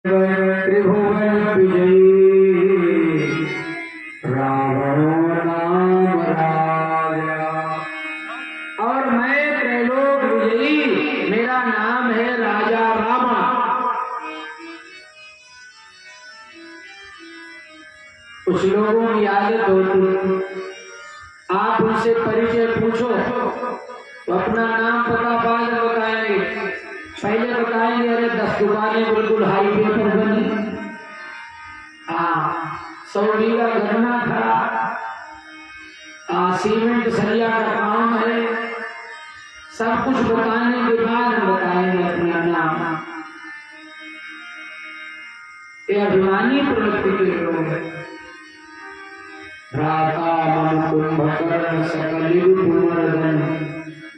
त्रिभुवन विजयी रावणो नाम राजा। और मैं त्रैलोक विजयी, मेरा नाम है राजा रावण। कुछ लोगों की आदत होती, आप उनसे परिचय पूछो तो अपना नाम पता बाद में बताएंगे, पहले बताएंगे अरे 10 दुकानें बिल्कुल हाईवे पर बनी, 100 बीघा गन्ना था, सीमेंट सरिया का काम है, सब कुछ बताने के बाद बताएंगे अपना नाम। ये अभिमानी प्रवृत्ति के लोग हैं। भ्राता मम कुंभकर्ण सकलिर्भुमर्दन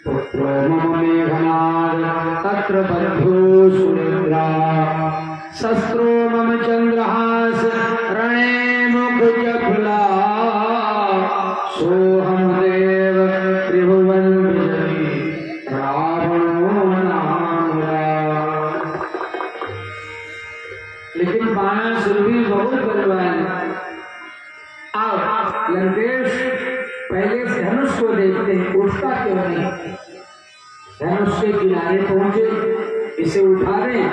पुत्रो मम मेघनाद तत्र बद्धो सुरेन्द्रा शस्त्रो मम चंद्रहास रणे मुख जफला सोहम देव त्रिभुवन विजयी रावणो नाम राजा। लेकिन बाणासुर भी बहुत बलवान है। लंकेश पहले से धनुष को देखते हैं, उठता क्यों नहीं? धनुष के किनारे पहुंचे, इसे उठा दें,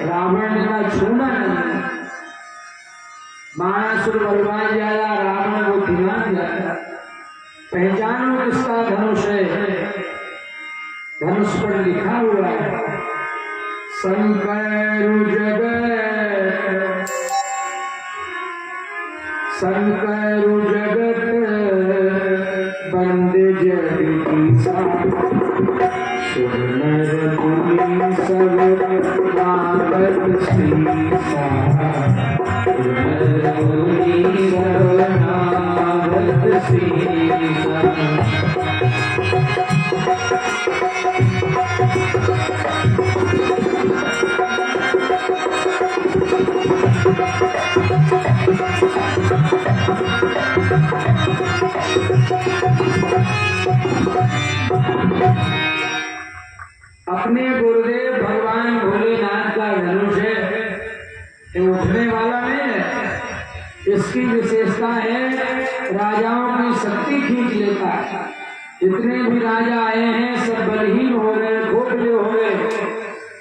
रावण ने कहा छूना नहीं। बाणासुर बलवान ज्यादा, रावण को ध्यान ज्यादा। पहचानो किसका धनुष है? धनुष पर लिखा हुआ है शंकर जगत, शंकर जगत बंद जगदीशा सुनर पुनि सब नागत शीसा सुनर पुनि सब नागत शीसा। अपने गुरुदेव भगवान भोलेनाथ का धनुष है, ये उठने वाला नहीं है। इसकी विशेषता है राजाओं की शक्ति खींच लेता है। जितने भी राजा आए हैं सब बलहीन हो गए, खोखले हो गए।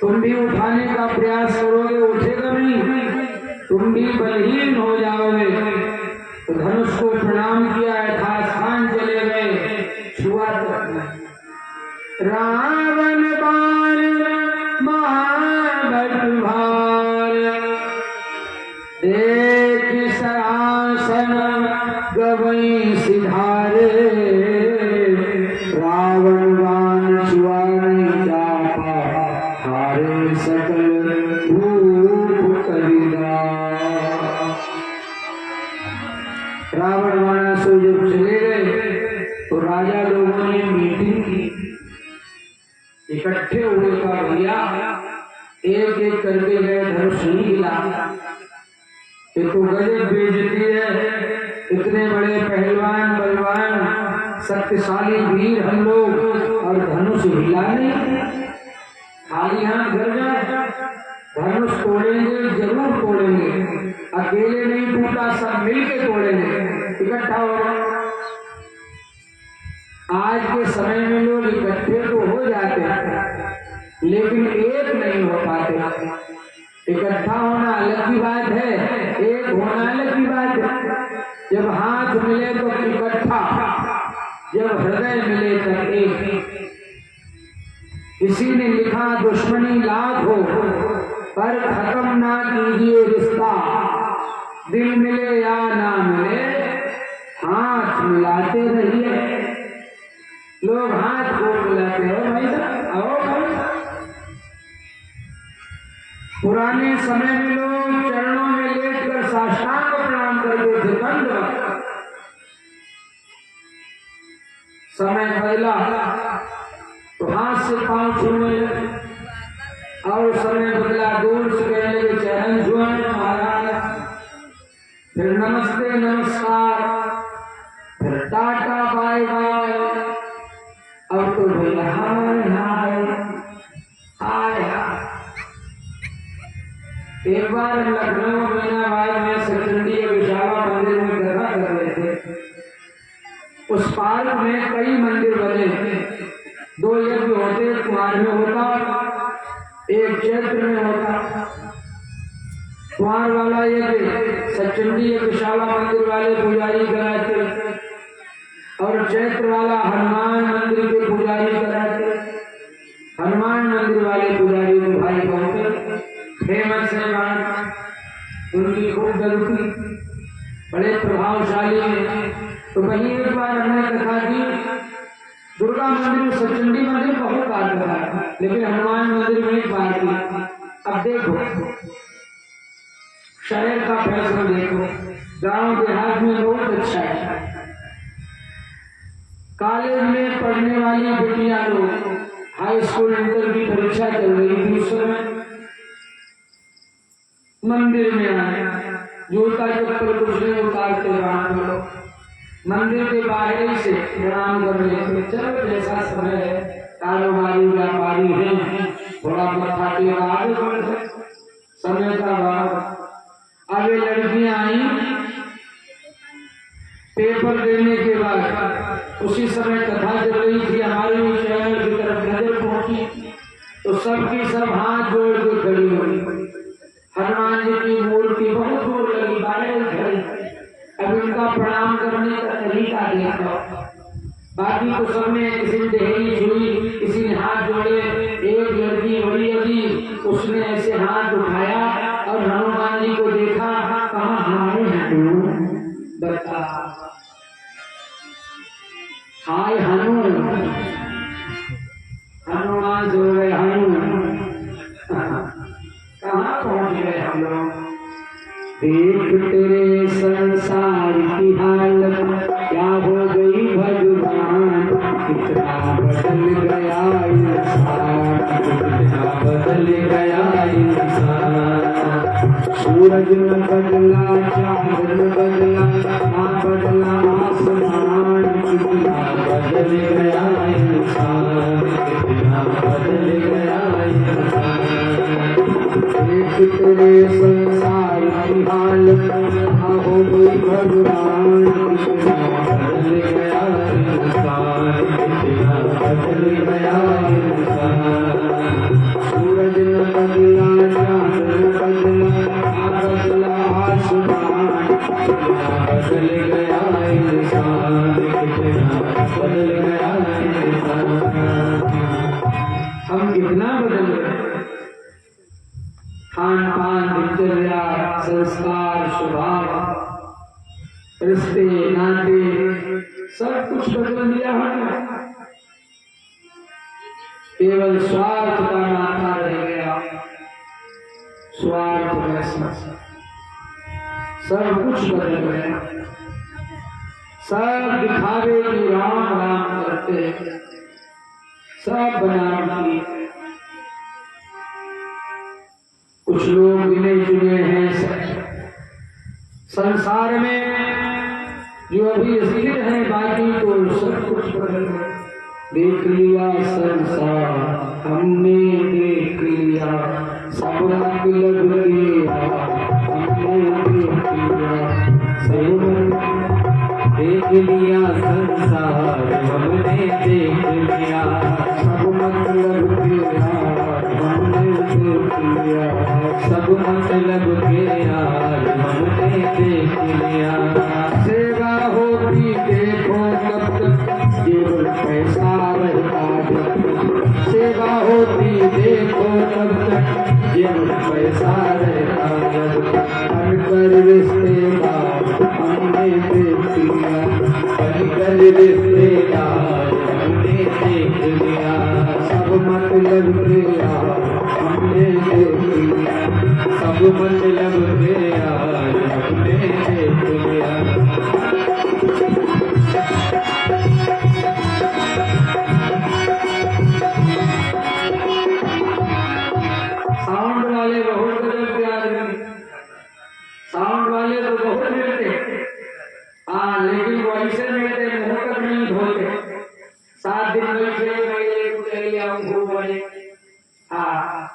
तुम भी उठाने का प्रयास करोगे, उठेगा नहीं, तुम भी बलहीन हो जाओगे। तो धनुष को प्रणाम किया, यथास्थान चले गए, छुआ तक रावण बाण महाबल भार देख सरासन गवई सिधारे रावण बाण छुआ नहीं जाता हारे सकल भूप करिदा। रावण बाणासुर जब चले गए तो राजा लोगों ने मीटिंग की, इकट्ठे हुए का भैया एक एक करके गए, धनुष नहीं हिला। ये तो गजब बेइज्जती है, इतने बड़े पहलवान बलवान शक्तिशाली वीर हम लोग और धनुष हिला नहीं। खाली हाथ घर जाए, धनुष तोड़ेंगे जरूर तोड़ेंगे, अकेले नहीं टूटा, सब मिलके तोड़ेंगे, इकट्ठा होगा। आज के समय में लोग इकट्ठे तो हो जाते हैं लेकिन एक नहीं हो पाते। इकट्ठा होना अलग की बात है, एक होना अलग की बात है। जब हाथ मिले तो इकट्ठा, जब हृदय मिले तब एक। किसी ने लिखा दुश्मनी लाख हो पर खत्म ना कीजिए रिश्ता, दिल मिले या ना मिले हाथ मिलाते रहिए। लोग हाथ को मिलाते हो भाई साहब, आओ भाई। पुराने समय में लोग चरणों में लेटकर साष्टांग प्रणाम करते थे, दंडवत। समय बदला तो हाथ से पांव छूने लगे, और समय बदला दूर से कहने लगे चरण छुए महाराज, फिर नमस्ते नमस्कार, फिर टाटा बाय बाय। अब तो भैया हाय हाय हाय हाय। एक बार लखनऊ मीनाबाद में सचंडी विशाला मंदिर में कथा कर रहे थे। उस पार्क में कई मंदिर बने थे। 2 यज्ञ होते, कुमार में होता, एक चैत्र में होता। कुमार वाला यज्ञ सचंडी विशाला मंदिर वाले पुजारी कराते और चैत्र वाला हनुमान मंदिर के पुजारी कराते। हनुमान मंदिर वाले पुजारी को भाई बहुत फेमस है, बात उनकी खूब गलती, बड़े प्रभावशाली हैं। तो वही एक बार हमने कथा की, दुर्गा मंदिर सचंडी मंदिर बहुत बार करा, लेकिन हनुमान मंदिर में एक बार की। अब देखो शहर का फैसला देखो, गांव देहात में बहुत अच्छा है। कॉलेज में पढ़ने वाली बेटियां लोग हाई स्कूल इंटर की परीक्षा चल रही थी, उस समय मंदिर में आए, जूता चप्पल कुछ नहीं उतारते, मंदिर के बाहर से प्रणाम कर रहे थे। चलो जैसा समय है, कारोबारी व्यापारी है, थोड़ा मथा टेका आगे बढ़ समय का भाव। आगे लड़कियां आई, पेपर देने के बाद उसी समय कथा चल रही थी, हमारी शहर की तरफ नजर पहुंची तो सबकी सब हाथ जोड़ के खड़ी हुई। हनुमान जी की मूर्ति बहुत दूर लगी, बाहर खड़ी। अब इनका प्रणाम करने का तरीका देखो। बाकी तो सबने किसी ने देहरी छुई, किसी ने हाथ जोड़े। एक लड़की बड़ी लगी, उसने ऐसे हाथ उठाया और हनुमान जी को देखा, कहा हमारे बता हाय हनु, हनुमान जो गए हनु, कहाँ पहुंच गए हम लोग। देख तेरे संसार की हालत क्या हो गई भगवान, कितना बदल गया इंसान, कितना बदल गया इंसान। सूरज न बदला, चांद न बदला, ना बदला आसमान, कितना बदल गया इंसान, कितना बदल गया इंसान। देख तेरे संसार की हालत हो गई भगवान, कितना बदल गया इंसान, कितना बदल गया इंसान। सूरज न बदला, चांद न बदला, ना बदला आसमान, कितना बदल गया इंसान, कितना बदल गया इंसान। हम कितना बदल गए। खान पान, दिनचर्या, संस्कार, स्वभाव, रिश्ते नाते सब कुछ बदल दिया हमने। केवल स्वार्थ का नाता रह गया, स्वार्थ में सब कुछ बदल गया। सब दिखावे की राम राम करते, सब बनावटी। कुछ लोग गिने चुने हैं संसार में जो अभी स्थिर है, बाकी तो सब कुछ बदल गया। देख लिया संसार हमने, देख लिया सब मतलब किया हमने, देख लिया देख लिया संसार हमने, देख लिया सब मतलब किया हमने, देख लिया सब मतलब के यार हमने, देख लिया। सेवा होती देखो कब तक, केवल पैसा रहता जब तक। सेवा होती देखो कब तक, केवल पैसा रहता जब तक। अनकर रिश्तेदार हमने देख लिया, अनकर रिश्तेदार हमने देख लिया सब मतलब के यार हमने देख लिया, सब मतलब के यार हमने देख लिया। साउंड वाले बहुत गजब के आदमी, साउंड वाले तो बहुत मिलते, हाँ, लेकिन वैसे मिलते मुंह तक नहीं धोते। 7 दिन बैठे महीने को चले जाऊं घूम बने, हाँ,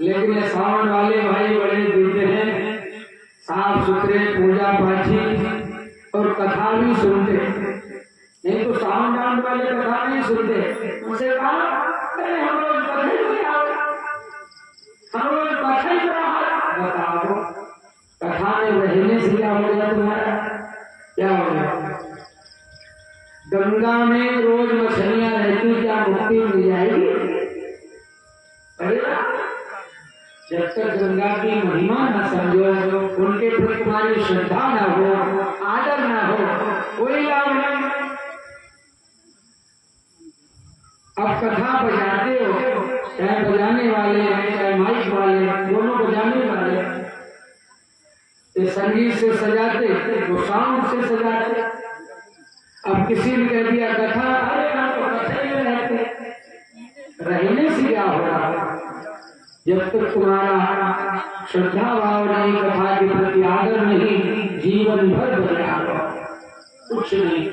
लेकिन ये साउंड वाले भाई बड़े दिव्य सुथरे पूजा पाठी और कथा भी सुनते। नहीं तो सावन डांड वाले कथा नहीं सुनते। उनसे कहा अरे हम लोग कथा ही आओ, हम लोग कथा ही बताओ कथा में रहने से क्या हो गया तुम्हारा? क्या हो गया? गंगा में रोज मछलियां रहती, क्या मुक्ति मिल जाएगी? अरे जब तक गंगा की महिमा न समझो, उनके प्रति तुम्हारी श्रद्धा न हो, आदर न हो, कोई लाभ नहीं। अब कथा बजाते हो, चाहे बजाने वाले चाहे माइक वाले, दोनों बजाने वाले, ये संगीत से सजाते, वो साउंड से सजाते। अब किसी ने कह दिया कथा, अरे हम तो कथा ही रहते, रहने से क्या हो रहा है? जब तक तुम्हारा श्रद्धा भाव नहीं, कथा के प्रति आदर नहीं, जीवन भर बजाओ, कुछ नहीं,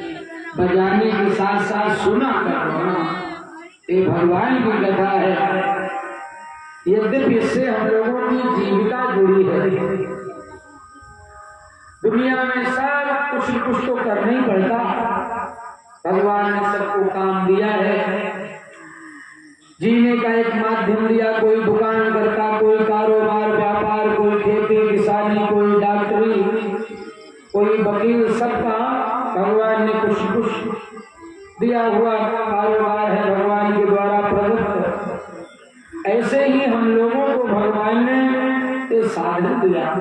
बजाने के साथ साथ सुना करो। ये भगवान की कथा है। यद्यपि इससे हम लोगों की जीविका जुड़ी है। दुनिया में सब कुछ तो करना ही पड़ता। भगवान ने सबको काम दिया है, जीने का एक माध्यम दिया। कोई दुकान करता, कोई कारोबार व्यापार, कोई खेती किसानी, कोई डॉक्टरी, कोई वकील, सबका भगवान ने कुछ दिया हुआ कारोबार है, भगवान के द्वारा प्रदत्त। ऐसे ही हम लोगों को भगवान ने साधन दिया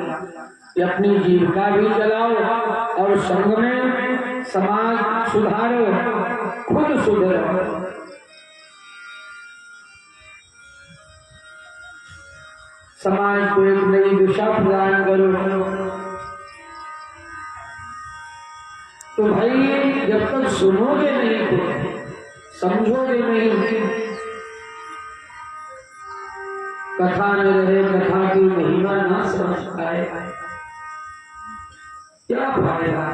कि अपनी जीविका भी चलाओ और संग में समाज सुधारो, खुद सुधरो। समाज को एक नई दिशा प्रदान करो। तो भाई जब तक सुनोगे नहीं तो समझोगे नहीं, कथा में रहे, कथा की महिमा ना समझ पाए, क्या फायदा?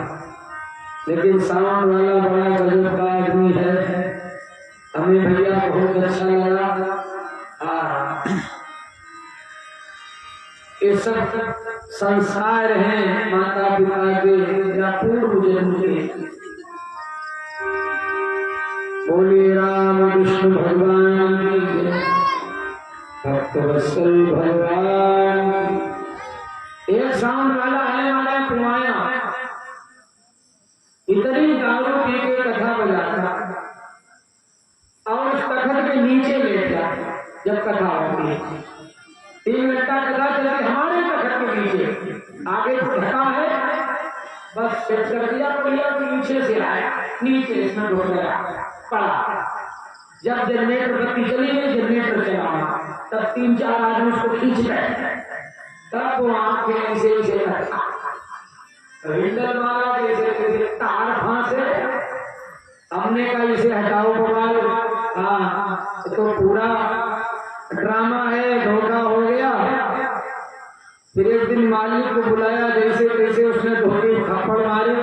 लेकिन सावन वाला बड़ा गजब का आदमी है, हमें भैया बहुत अच्छा लगा। ये सब संस्कार हैं माता पिता के या पूर्व जन्म के। बोले राम कृष्ण भगवान की जय, भक्तवत्सल भगवान। एक साउंड वाला है हमारा कुमाया, इतनी दारू पी के कथा बजाता और उस तखत के नीचे लेट जाता जब कथा होती है। 3 मिनट का कथा चलती हमारे तखत के नीचे, आगे तो ढका है, बस सेट कर दिया, पहिया तो नीचे से आया, नीचे इसमें ढो गया, पड़ा। जब जनरेटर बत्ती चली गई, जनरेटर चला, तब 3-4 आदमी उसको खींच गए, तब वो आंखें ऐसे ऐसे रखा, हिंडल मारा जैसे तार फांसे। हमने कहा इसे हटाओ भगवान। हाँ, तो पूरा ड्रामा है, धोखा हो गया। फिर एक दिन मालिक को बुलाया, जैसे तैसे उसने धोखे थप्पड़ मारे,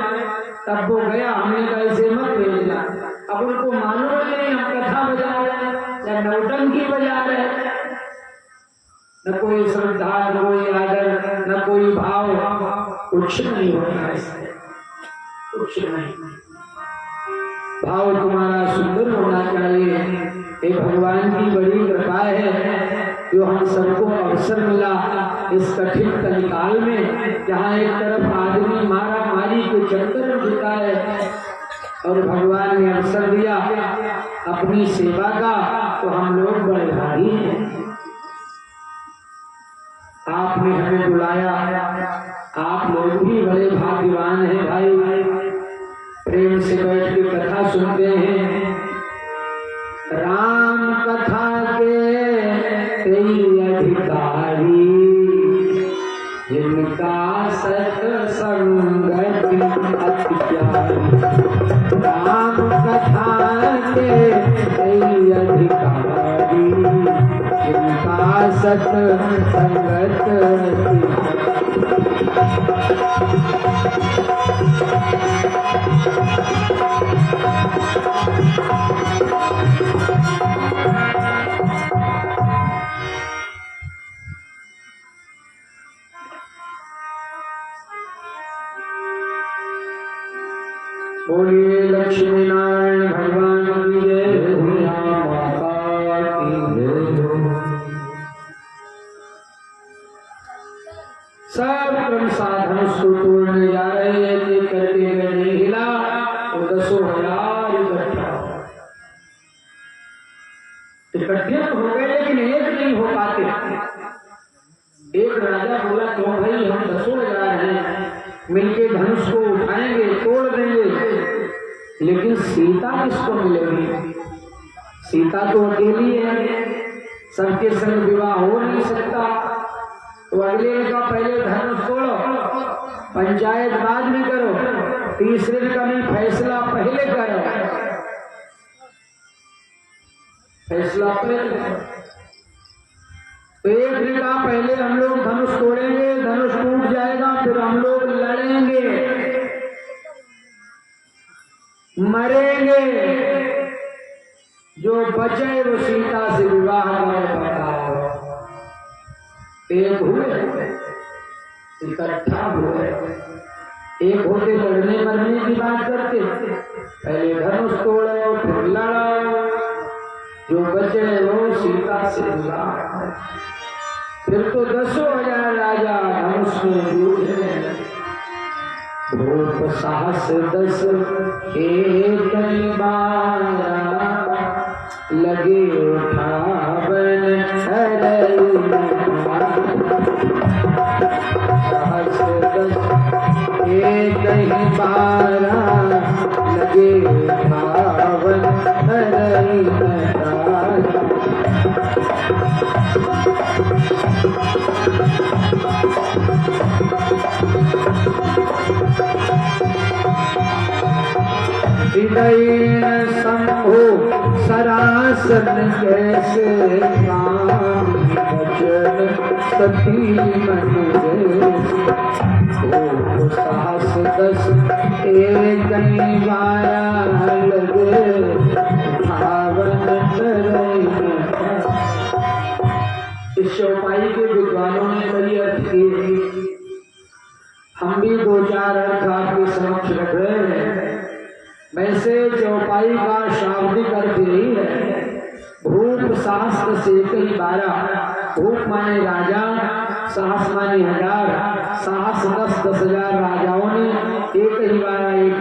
तब वो गया। हमने कहा इसे मत भेजना। अब उनको मालूम नहीं हम कथा बजा रहे हैं या नौटंकी बजा रहे हैं। न कोई श्रद्धा, न कोई आदर, न कोई भाव, कुछ नहीं होता इससे, कुछ नहीं। भाव तुम्हारा सुंदर होना चाहिए। ये भगवान की बड़ी कृपा है जो हम सबको अवसर मिला इस कठिन कलिकाल में, जहाँ एक तरफ आदमी मारा मारी के चक्कर में जुटा है और भगवान ने अवसर दिया अपनी सेवा का, तो हम लोग बड़े भारी हैं। आपने हमें बुलाया, आप लोग भी बड़े भाग्यवान हैं भाई। प्रेम से बैठ के कथा सुनते हैं। राम कथा के कई अधिकारी, जिनका सत्संगत अति प्यारी। राम कथा के कई अधिकारी, जिनका सत्संगत बोलिए लक्ष्मी नारायण भगवान की जय, माता की जय। सब क्रम साधन उसको तोड़ने जा रहे हैं कि करके नहीं हिला तो 10,000 इकट्ठे तो हो गए लेकिन एक नहीं हो पाते। एक राजा बोला क्यों भाई हम 10,000 हैं मिलके धनुष को उठाएंगे तोड़ देंगे, लेकिन सीता किसको मिलेगी? सीता तो अकेली है, सबके संग विवाह हो नहीं सकता। तो अगले ने कहा पहले धनुष तोड़ो, पंचायत बाद में करो, तीसरे का नहीं फैसला पहले करो, फैसला पहले करो। तो एक ने कहा पहले हम लोग धनुष तोड़ेंगे, धनुष टूट जाएगा फिर हम लोग लड़ेंगे मरेंगे, जो बचे वो सीता से विवाह करेगा। एक हुए इकट्ठा हुए, एक होते लड़ने मरने की बात करते, पहले धनुष तोड़ो फिर लड़ो, जो बचे वो सीता से विवाह। फिर तो 10,000 राजा धनुष में जूझे, भूप साहस 10 एक बारा लगे उठावन साहस 10 एक बारा लगे उठावन शंभु सरासन कैसे काम बचन सती मन साहस 10 एक बारा लगे भावन। इस चौपाई के विद्वानों ने कई अर्थ किए, हम भी 2-4 अर्थ आपके समक्ष रख रहे हैं। वैसे चौपाई का शाब्दिक अर्थ यही है, भूप साहस से कई 12, भूप माने राजा, साहस माने 1000, साहस 10,000 राजाओं ने एक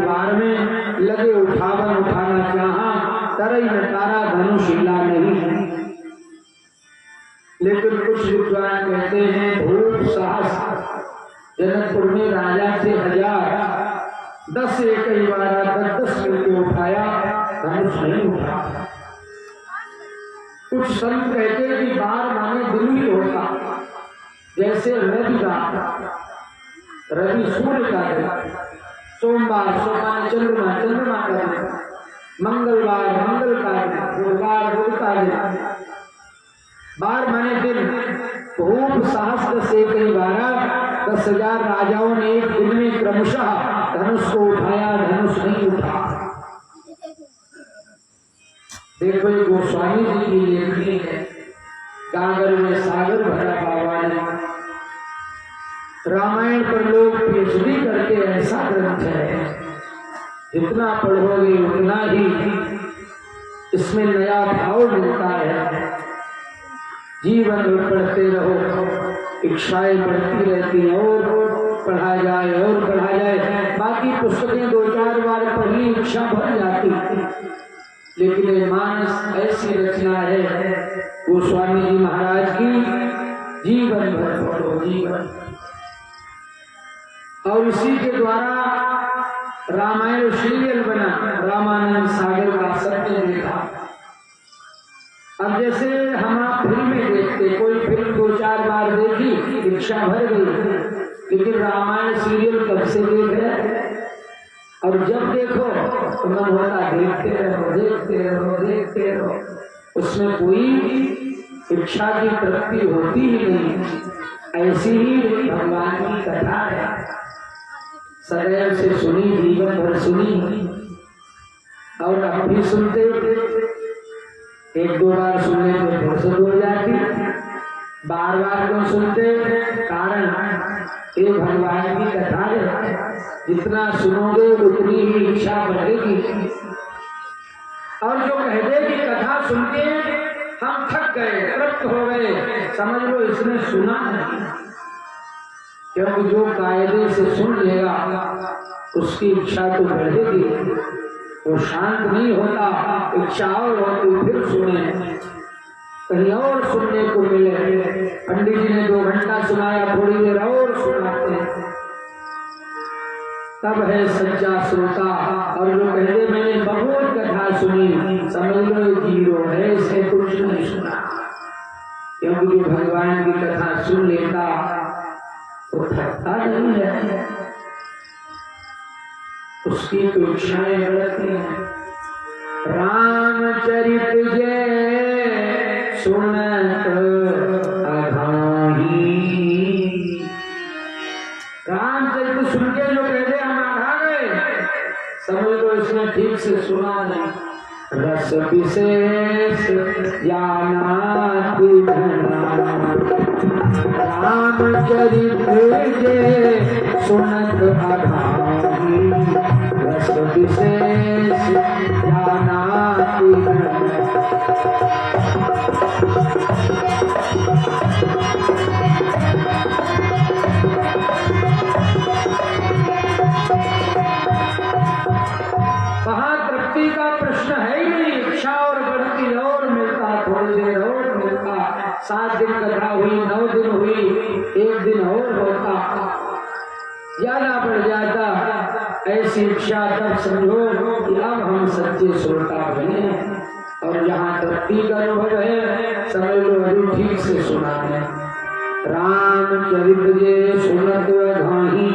बार में लगे उठावन उठाना चाहा, तरई नकारा धनुष हिला नहीं। लेकिन कुछ विद्वान कहते हैं भूप साहस जनकपुर में राजा से 1000, 10 एक बार 10 मिलकर उठाया, धनुष नहीं उठा। कुछ संत कहते हैं कि बार माने दिल्ली होता, जैसे रवि सूर्य का दिन, सोमवार माने चंद्रमा का दिन, मंगलवार मंगल का दिन, बुधवार बुध का दिन, बार माने दिन। भूप साहस से कई 10,000 राजाओं ने एक दिन में क्रमशः धनुष को उठाया, धनुष नहीं उठा। देखो ये गोस्वामी जी की लेखनी है, गागर में सागर भरा बाबा ने। रामायण पर लोग पीएचडी करके ऐसा ग्रंथ है, जितना पढ़ोगे उतना ही इसमें नया भाव मिलता है। जीवन भर पढ़ते रहो, इच्छाएं बढ़ती रहती हैं और पढ़ा जाए। बाकी पुस्तकें 2-4 बार पढ़ी इच्छा भर जाती, लेकिन ये मानस ऐसी रचना है गोस्वामी जी महाराज की, जीवन भर पढ़ो जीवन। और इसी के द्वारा रामायण सीरियल बना, रामानंद सागर का सत्य देखा। अब जैसे हम आप फिल्में देखते, कोई फिल्म 2-4 बार देखी इच्छा भर गई, लेकिन रामायण सीरियल कब से देख रहे, और जब देखो तो मन होता देखते रहो, उसमें कोई इच्छा की तृप्ति होती ही नहीं। ऐसी ही भगवान की कथा है, सदैव से सुनी, जीवन भर सुनी, और अब भी सुनते, 1-2 बार सुनने में फुर्सत हो जाती, बार बार क्यों सुनते? कारण ये भगवान की कथा है, जितना सुनोगे उतनी ही इच्छा बढ़ेगी। और जो कह दे कि कथा सुन के हम थक गए, तृप्त हो गए, समझ लो इसने सुना नहीं। क्योंकि जो कायदे से सुन लेगा उसकी इच्छा तो बढ़ेगी, वो शांत नहीं होता, इच्छा और होती फिर सुने, कहीं और सुनने को मिले। पंडित जी ने 2 घंटा सुनाया, थोड़ी देर और सुनाते हैं, तब है सच्चा श्रोता। और जो कहते मैंने बहुत कथा सुनी, समझ लो जीरो है, इसे कुछ नहीं सुना। क्योंकि जो भगवान की कथा सुन लेता वो थकता नहीं है, उसकी तो इच्छाएं बढ़ती हैं। रामचरित जय सुनत अघाही, रामचरित सुन के जो कहते हम आघा गए, समझ लो इसने ठीक से सुना नहीं। रस विशेष जाना रामचरित जय सुनत अघाही, रस विशेष जाना वहां तृप्ति का प्रश्न है ही नहीं। इच्छा और बढ़ती और मिलता, थोड़ी देर और मिलता, 7 दिन कथा हुई, 9 दिन हुई, 1 दिन और होता, ज्यादा बढ़ जाता। ऐसी इच्छा तब समझो कि अब हम सच्चे श्रोता बने। और जहाँ तृप्ति का अनुभव है, समझ लो अभी ठीक से सुना है। रामचरित जय सुनत अघाही,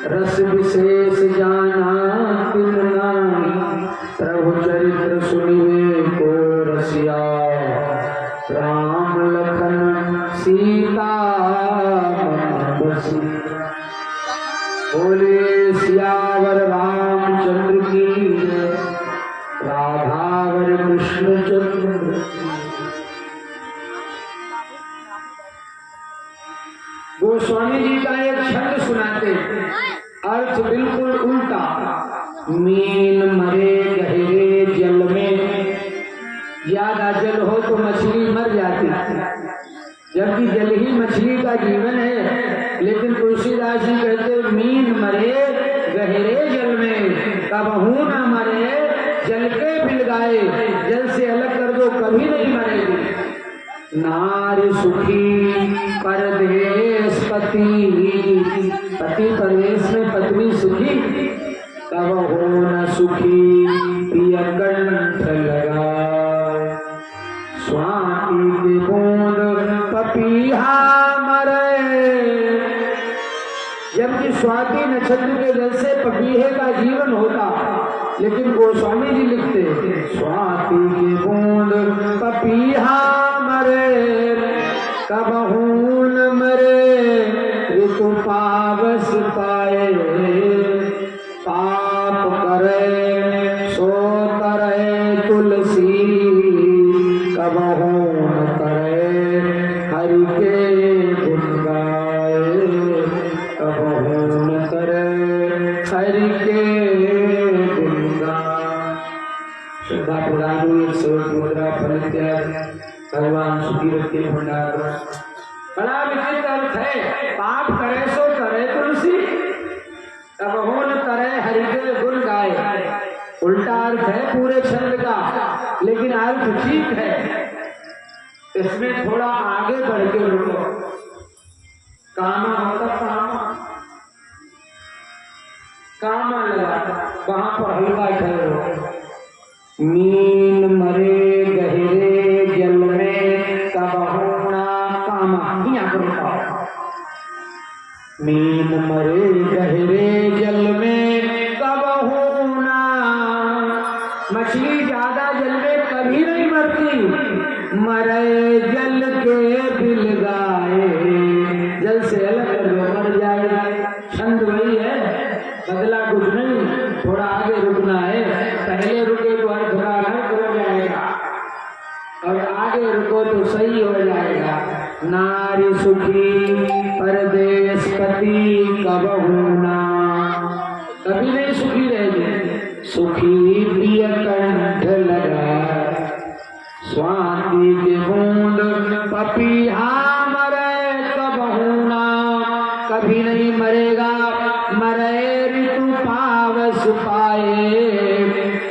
रस विशेष जाना तिन नाही, प्रभु चरित्र सुनिवे को रसिया, राम लखन सीता बसी। बोले सियावर रामचंद्र की, राधावर कृष्णचंद्र। गोस्वामी जी का एक छंद सुनाते, अर्थ बिल्कुल उल्टा। मीन मरे गहरे जल में, ज्यादा जल हो तो मछली मर जाती, जबकि जल ही मछली का जीवन है। लेकिन तुलसीदास जी कहते मीन मरे गहरे जल में, कबहू न मरे जल के बिलगाए, जल से अलग कर दो कभी नहीं मरेगी। नारी सुखी परदेश पति, पति परदेश में पत्नी सुखी, कब हो न सुखी पिया कंठ लगा, स्वाति के बूंद पपीहा मरे। जबकि स्वाति नक्षत्र के जल से पपीहे का जीवन होता, लेकिन गोस्वामी जी लिखते स्वाति के बूंद पपीहा मरे, कबहू न मरे ऋतु पावस पाए, पाप करे सो करे तुलसी, कबहू न करे हरि के गुण गाए, कबहू न करे हरि के गुण गाए। श्रद्धा पुरानी 101 मुद्रा फल त्याग, भगवान सुखी रखे भंडार। बड़ा विचित्र अर्थ है, पाप करे सो करे तुलसी, कबहू न करे हरि के गुण गाए। उल्टा अर्थ है पूरे छंद का, लेकिन अर्थ ठीक है। इसमें थोड़ा आगे बढ़ के रुको। कामा मतलब कामा लगा, वहां पर हल्का ठहरो। मीन मरे गहरे जल में, कबहू ना कामा, यहाँ पर रुकाओ। मीन मरे गहरे जल में, कबहू ना, मछली ज्यादा जल में कभी नहीं मरती, मरे जल के बिलगाए, जल से अलग कर दो मर जाएगा। छंद वही है, बदला कुछ नहीं, थोड़ा आगे रुकना है। पहले रुके तो अर्थ का अलग हो जाएगा, और आगे रुको तो सही हो जाएगा। नारी सुखी परदेशपति कबहू ना। कभी नहीं सुखी रहेगी। सुखी प्रिय कंठ लगा स्वाति के बूंद पपीहा मरे कबहू ना। कभी नहीं मरेगा मरे ऋतु पावस पाए।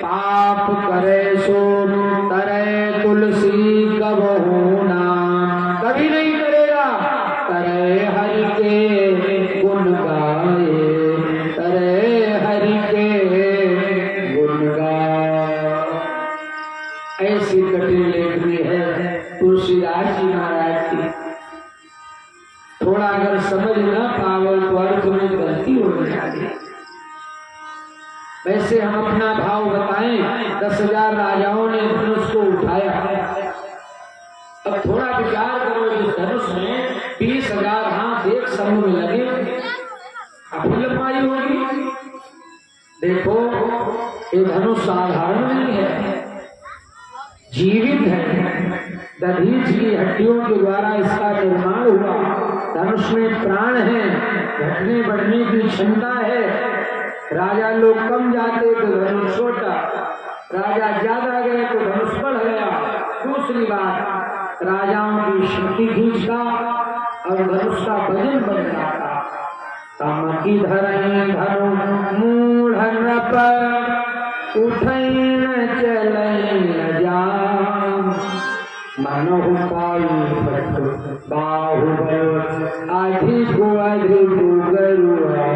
पाप करे सो तरे तुलसी कबहू ना। कभी नहीं करेगा करे हरि के गुण गाए। करे हरि के गुण गाए। ऐसी कठिन लेखनी है तुलसीदास जी महाराज की। थोड़ा अगर समझ न पाओ तो अर्थ में गलती हो जाती। वैसे हम अपना भाव बताएं। 10,000 राजाओं ने धनुष को उठाया। अब थोड़ा विचार करो, इस धनुष में 20,000 हाथ एक समूह में लगे, अभिलपाई होगी। देखो ये धनुष साधारण नहीं है, जीवित है। दधीच की हड्डियों के द्वारा इसका निर्माण हुआ। धनुष में प्राण है, घटने बढ़ने की क्षमता है। राजा लोग कम जाते तो धनुष छोटा, राजा ज्यादा गए तो धनुष बढ़ गया। दूसरी बात, राजाओं की शक्ति खींचता और धनुष का वजन बढ़ जाता। तम की धरई धनु मूढ़ नृप उठई न चलई न जा। मनहु पाई बाहुबल अधिक गरुआ।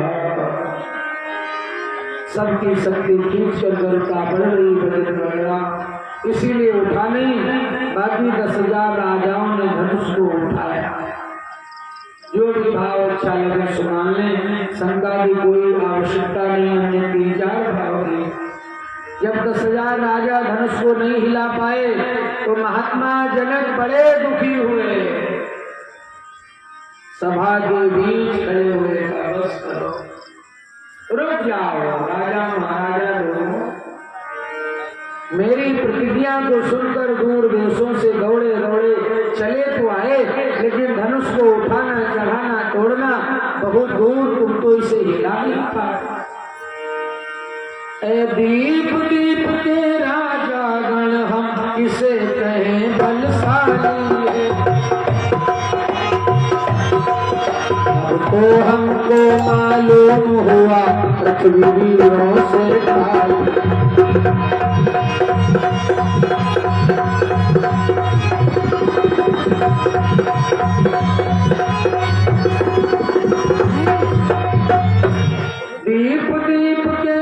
सबकी शक्ति खींच कर गरुका बढ़ रही, वजन बढ़ रहा, इसीलिए उठा नहीं। बाकी 10,000 राजाओं ने धनुष को उठाया। जो भी भाव अच्छा लगे सुना लें, शंका की कोई आवश्यकता नहीं। हमने 3-4 भाव दिए। जब 10,000 राजा धनुष को नहीं हिला पाए तो महात्मा जनक बड़े दुखी हुए। सभा के बीच खड़े हुए, बस करो, रुक जाओ राजा महाराजा लोगों। मेरी प्रतिज्ञा को सुनकर दूर देशों से दौड़े दौड़े चले तो आए, लेकिन धनुष को उठाना चढ़ाना तोड़ना बहुत दूर, तुम तो इसे हिला नहीं पाए। दीप दीप के राजा गण हम किसे कहें बलशाली है। तो हमको मालूम हुआ पृथ्वी वीरों से खाली। दीप दीप के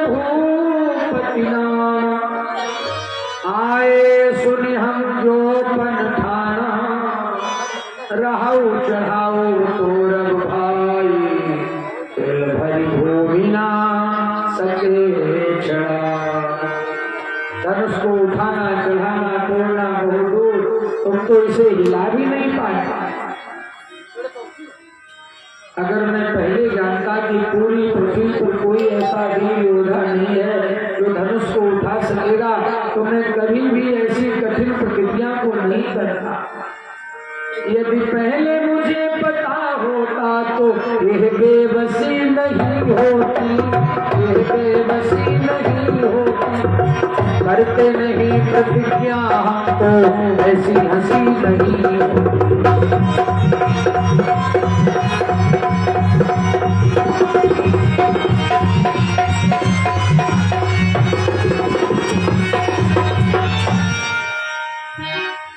भूपति नाम आए सुनि हम जो पन ठाना। रहु चढ़ाओ तो रब भाई तिल भरी भूमि ना सके चढ़ा। धनुष को उठाना चढ़ाना तोड़ना बहुत दूर, तुम तो इसे हिला भी नहीं पाए। अगर मैं पहले जानता कि पूरी पृथ्वी पर कोई ऐसा वीर योद्धा नहीं है जो धनुष को उठा सकेगा, तो मैं कभी भी ऐसी कठिन प्रतिज्ञा को नहीं करता। यदि पहले मुझे पता होता तो यह बेबसी नहीं होती, यह बेबसी नहीं होती। करते नहीं प्रतिज्ञा हमको ऐसी हंसी नहीं होती।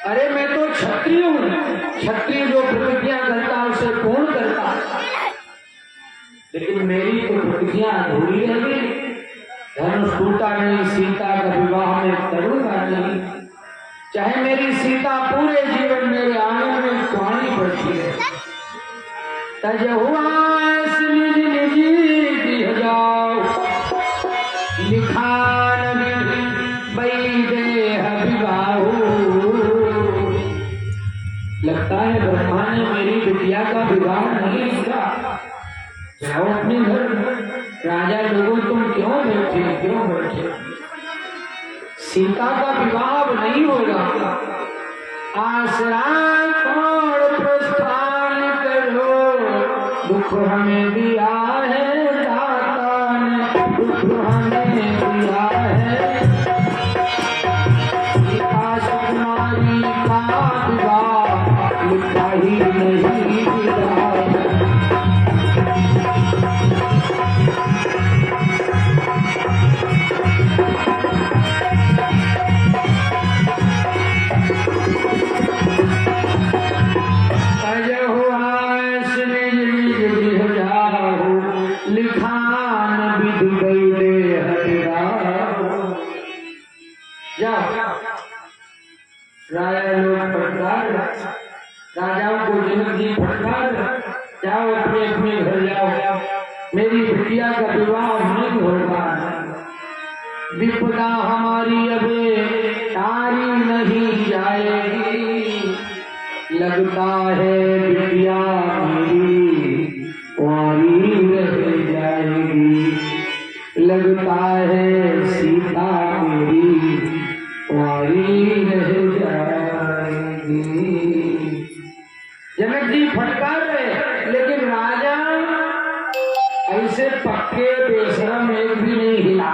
अरे मैं तो क्षत्रिय हूँ। क्षत्रिय जो प्रतिज्ञा करता उसे पूर्ण करता, लेकिन मेरी तो प्रतिज्ञा अधूरी रह गई। धनुष टूटा नहीं, सीता का विवाह में करूंगा नहीं। चाहे मेरी सीता पूरे जीवन मेरे आंगन में पानी पड़ती है। तज हुआ निज निजी दिह जाओ लिखान बई देह विवाहु। लगता है ब्रह्मा ने मेरी बिटिया का विवाह नहीं लिखा। जाओ अपने घर। राजा लोगों तुम क्यों बैठे? सीता का विवाह नहीं होगा। आसरा कौन प्रस्थान करो, दुख हमें दिया है दाता ने, दुख हमें दिया है। सीता सुकुमारी का विवाह लिखा ही नहीं गिरा। राजाओं को जनक जी फटकार, जाओ अपने अपने घर जाओ, मेरी बिटिया का विवाह नहीं होगा। विपदा हमारी अबे तारी नहीं जाएगी, लगता है बिटिया मेरी कुंवारी रह जाएगी, लगता है सीता मेरी कुंवारी रह जाएगी। जनक जी फटकार रहे, लेकिन राजा ऐसे पक्के बेशरम एक भी नहीं हिला,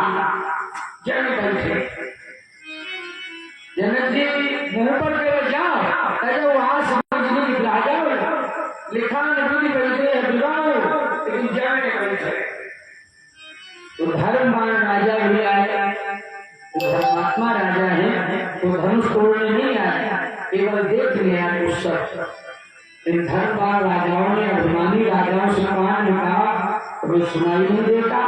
जन बैठे। जनक जी मुंह पर करे जाओ, अरे वहां समझने राजा लिखा नबी बैठे है विवाह, लेकिन जाने बैठे। तो धर्मवान राजा भी आया, धर्मात्मा राजा है, तो धनुष तोड़ने नहीं आया, केवल देखने आए उस सब। इन धर्मवान राजाओं ने अभिमानी राजाओं से कहा, तुम्हें सुनाई नहीं देता?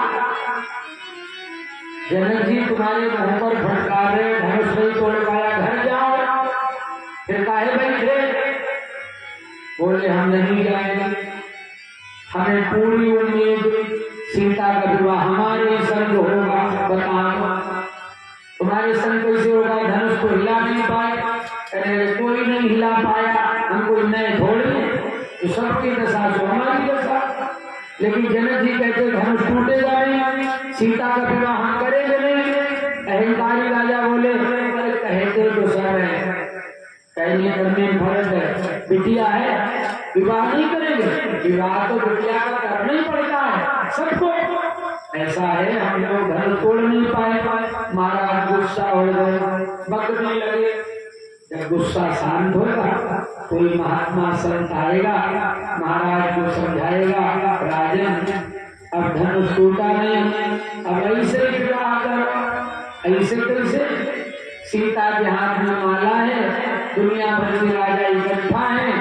जनक जी तुम्हारे मुंह पर फटकार रहे, धनुष नहीं तोड़ पाया, घर जाओ। फिर काहे बैठे? बोले हम नहीं जाएंगे, हमें पूरी उम्मीद सीता का विवाह हमारे संग होगा। बताओ तुम्हारे संग कैसे होगा? धनुष को हिला नहीं पाया, कोई नहीं हिला पाया, हमको नए थोड़े, तो सबकी दशा जो हमारी दशा। लेकिन जनक जी कहते धनुष टूटेगा नहीं, सीता का विवाह हम करेंगे नहीं। अहंकारी राजा बोले कहते तो सब है, कहने करने में फर्ज है, बिटिया है विवाह नहीं करेंगे, विवाह तो बिटिया का करना ही पड़ता है सबको। ऐसा है हम लोग धनुष तोड़ नहीं पाए। महाराज गुस्सा हो गए, बकने लगे। जब गुस्सा शांत होगा कोई महात्मा संत आएगा, महाराज को समझाएगा, राजन अब धनुष टूटा नहीं, अब ऐसे विवाह करो। ऐसे कैसे? सीता के हाथ में माला है, दुनिया भर के राजा इकट्ठा है,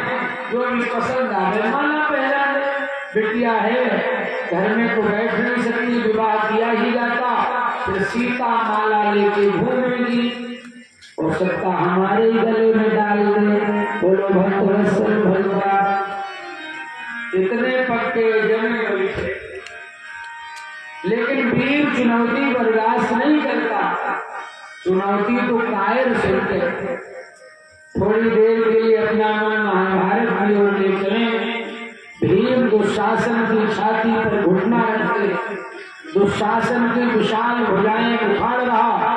जो भी पसंद आवे माला पहना दे। बिटिया है घर में तो बैठ नहीं सकती, विवाह किया ही जाता, फिर सीता माला लेके घूमेगी, हो सकता हमारे गले में डाल दे। बोलो भक्तवत्सल भगवान, इतने पक्के जमे बैठे। लेकिन वीर चुनौती बर्दाश्त नहीं करता, चुनौती तो कायर सुनते। थोड़ी देर के लिए अपना मन महाभारत की ओर ले चले। भीम दुशासन की छाती पर घुटना रखते, दुशासन की विशाल भुजाएं उखाड़ रहा।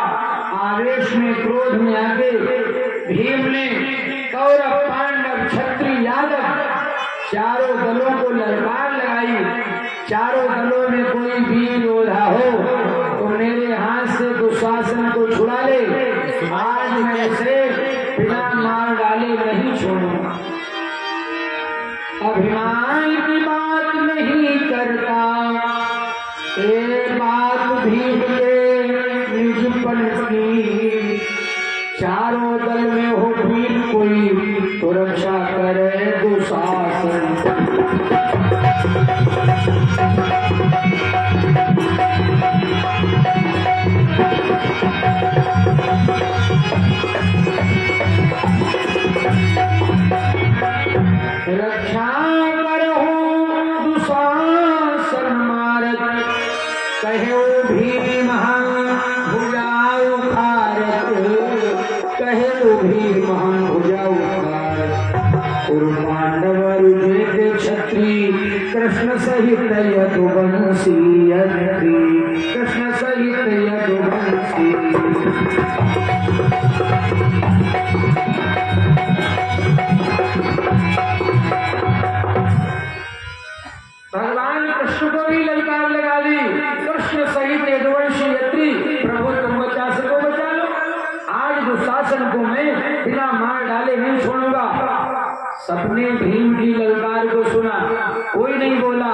आवेश में क्रोध में आगे भीम ने कौरव पांडव क्षत्रिय यादव चारों दलों को ललकार लगाई। चारों दलों में कोई वीर योद्धा हो तो मेरे हाथ से दुशासन को छुड़ा ले, आज मैं से बिना मार डाले नहीं छोड़ूंगा। अभिमान की बात नहीं करता, ये बात भीम के निजपन की। चारों दल में हो वीर कोई तो रक्षा करे दुशासन। रक्षा करो दुशासन मारत, कहो भीम भुजाऊ भारत, कहो भीम भुजाऊ भारत। और पांडव रुजे क्षत्रिय कृष्ण सहित यदुवंशी, कृष्ण सहित यदुवंशी। की ललकार लगा दी, कृष्ण सहित यदुवंशी यत्री प्रभु तुम बचा सको बचा लो, आज दुशासन को मैं बिना मार डाले नहीं छोड़ूंगा। सबने भीम की ललकार को सुना, कोई नहीं बोला,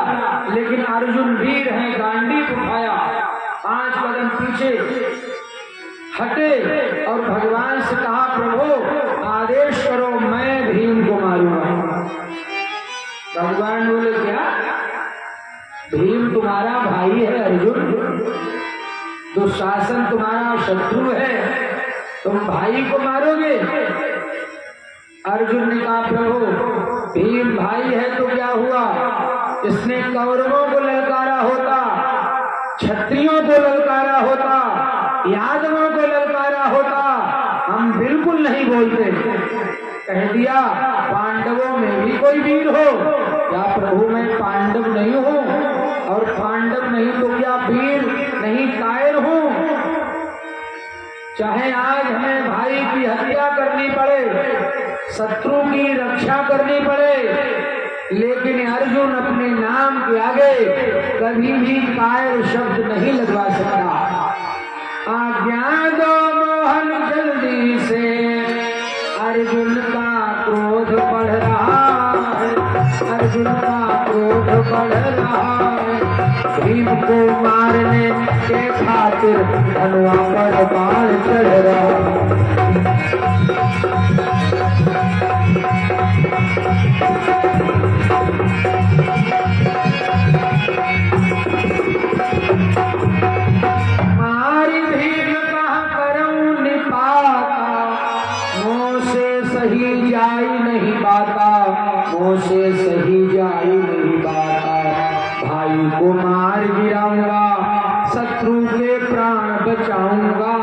लेकिन अर्जुन वीर है, गांडीव उठाया, 5 कदम पीछे हटे और भगवान से कहा प्रभु आदेश करो मैं भीम को मारूंगा। भगवान बोले क्या? भीम तुम्हारा भाई है अर्जुन, दुशासन तुम्हारा शत्रु है, तुम भाई को मारोगे? अर्जुन ने कहा प्रभु भीम भाई है तो क्या हुआ, इसने कौरवों को ललकारा होता, क्षत्रियों को ललकारा होता, यादवों को ललकारा होता, हम बिल्कुल नहीं बोलते। कह दिया पांडवों में भी कोई वीर हो क्या? प्रभु मैं पांडव नहीं हूँ, और पांडव नहीं तो क्या वीर नहीं कायर हूँ? चाहे आज हमें भाई की हत्या करनी पड़े, शत्रु की रक्षा करनी पड़े, लेकिन अर्जुन अपने नाम के आगे कभी भी कायर शब्द नहीं लगवा सकता। आज्ञा दो मोहन जल्दी से, अर्जुन का क्रोध बढ़ रहा है, अर्जुन का क्रोध बढ़ रहा है, भीम को मारने के खातिर हनुआ पर बाण चढ़ रहा। मारी भीम कहाँ करऊं निपाता, मुँह से सही जाई नहीं बाता, मुँह से सही जाई नहीं बाता, भाई को मार गिराऊंगा, शत्रु के प्राण बचाऊंगा,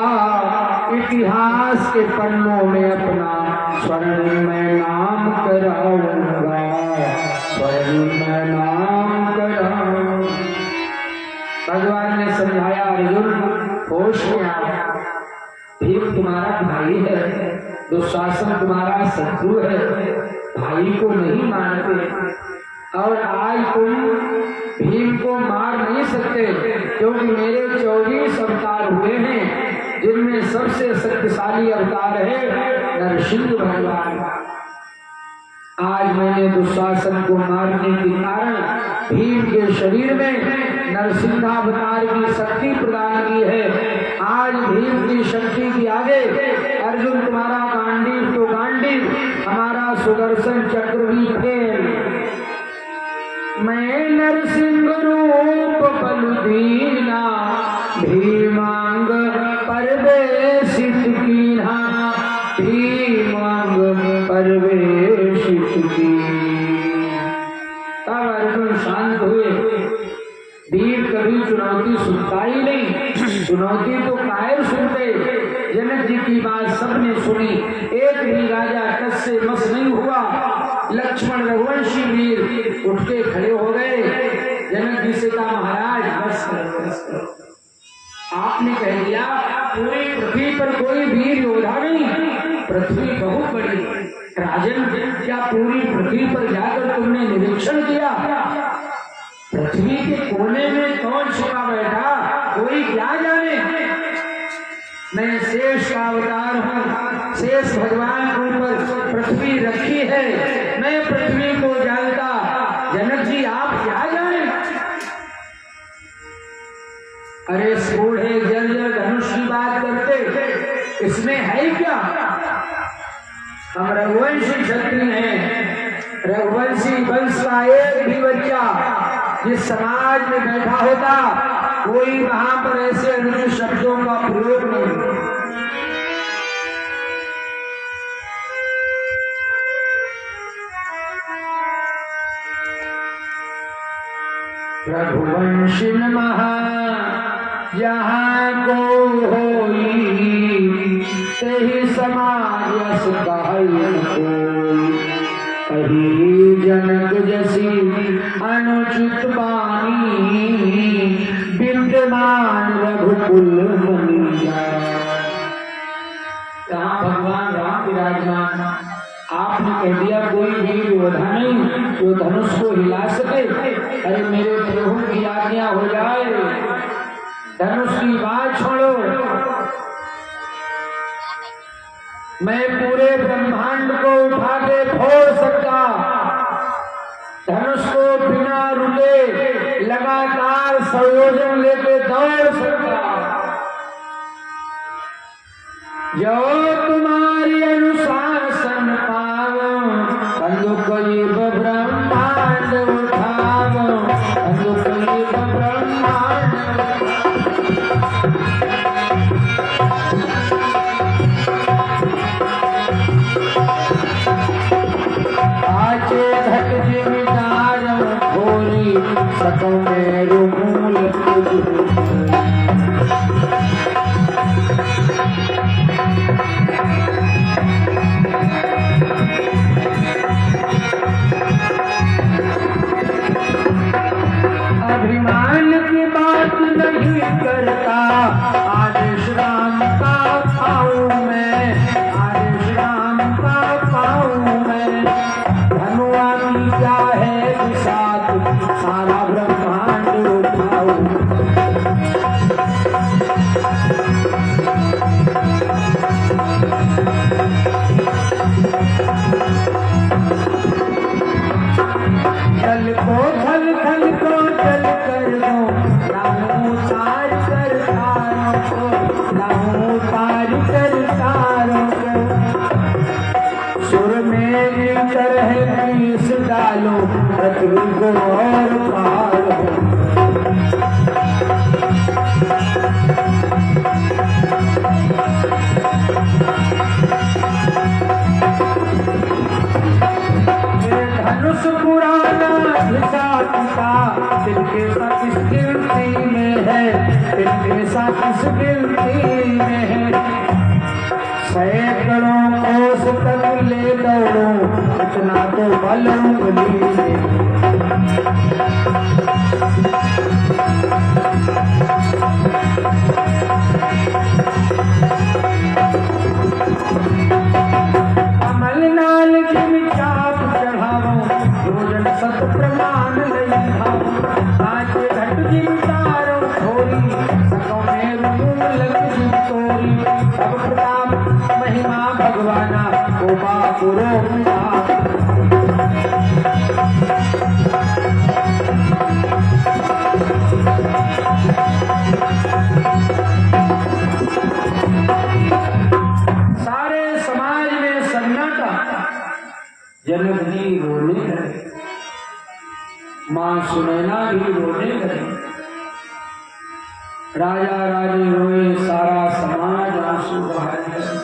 इतिहास के पन्नों में अपना स्वर्णिमय नाम कराऊंगा, स्वर्णिमय नाम कराऊंगा। भगवान ने समझाया अर्जुन होश में आओ, भीम तुम्हारा भाई है, दुशासन तुम्हारा शत्रु है, भाई को नहीं मारते, और आज तुम भीम को मार नहीं सकते, क्योंकि मेरे 24 अवतार हुए हैं, जिनमें सबसे शक्तिशाली अवतार है नरसिंह भगवान। आज मैंने दुशासन को मारने के कारण भीम के शरीर में नरसिंहावतार की शक्ति प्रदान की है। आज भीम की शक्ति के आगे अर्जुन तुम्हारा गांडीव तो गांडीव, हमारा सुदर्शन चक्र भी फेल। मैं नरसिंह रूप बल दीना, भीमांग परवेशित कीन्हा, भीमांग परवेशित की। तब अर्जुन शांत हुए। वीर कभी चुनौती सुनता ही नहीं, चुनौती तो कायर सुनते। जनक जी की बात सबने सुनी, एक भी राजा टस से मस नहीं हुआ। लक्ष्मण रघुवंशी वीर उठ के खड़े हो गए। जनक जी से कहा महाराज बस करो, आपने कह दिया पूरी पृथ्वी पर कोई वीर योद्धा नहीं, पृथ्वी बहुत बड़ी। राजन क्या पूरी पृथ्वी पर जाकर तुमने निरीक्षण किया? पृथ्वी के कोने में कौन छिपा बैठा कोई क्या जाने। मैं शेष का अवतार हूँ, शेष भगवान के ऊपर पृथ्वी रखी है, मैं पृथ्वी को जानता। जनक जी आप क्या जाने? अरे बूढ़े जर्जर धनुष की बात करते, इसमें है क्या? हम रघुवंशी क्षत्रिय हैं, रघुवंशी वंश का एक भी बच्चा जिस समाज में बैठा होता, कोई वहां पर ऐसे अनुचित शब्दों का प्रयोग नहीं। रघुवंशी महा जहाँ को होई, तेहि समाज यस कहई कोई। कही जनक जसी अनुचित बानी, विद्यमान रघुकुल मनीया। जहाँ भगवान राम विराजमान, आपने कह दिया कोई वीर योद्धा नहीं जो धनुष को हिला सके। अरे मेरे प्रभु की आज्ञा हो जाए, धनुष की बात छोड़ो, मैं पूरे ब्रह्मांड को उठा के फोड़ सकता, धनुष को बिना रुके लगातार संयोजन लेके दौड़ सकता। जो तुम्हारी अनुशासन पावो, कंदुकैव ब्रह्मांड उठावो, कंदुकैव ब्रह्मांड। आचे घट जिमिदार घोरी, सको मेरु मूल अभिमान की बात नहीं करता, आदेश राम का पाऊं मैं, आदेश राम का पाऊं मैं। धनुआ की क्या है विषाद, सारा ब्रह्मांड उठाऊं। जल को थल थल को जल कर दो, लाऊं तार कर तारों को, लाऊं तार कर तारों को। सुर मेरी तरह पीस डालो, पृथ्वी को और पार हो। धनुष पुराना घिसा पिता, दिल के साथ इस गिनती में है, दिल के साथ इस गिनती में है। सैकड़ों कोस तक ले दौड़ो, इतना तो बल उंगली में। अमल नाल की चाप चढ़ावो, योजन सत प्रमाण लई खाओ। आज घट जिमितारो थोरी, सको मेरु मूल तोरी। सब प्रताप महिमा भगवाना, कोपा पुरो सारे समाज में सन्नाटा, जनक जी रोने लगे, मां सुनैना भी रोने लगी, राजा रानी रोए, सारा समाज आंसू बहाने लगा।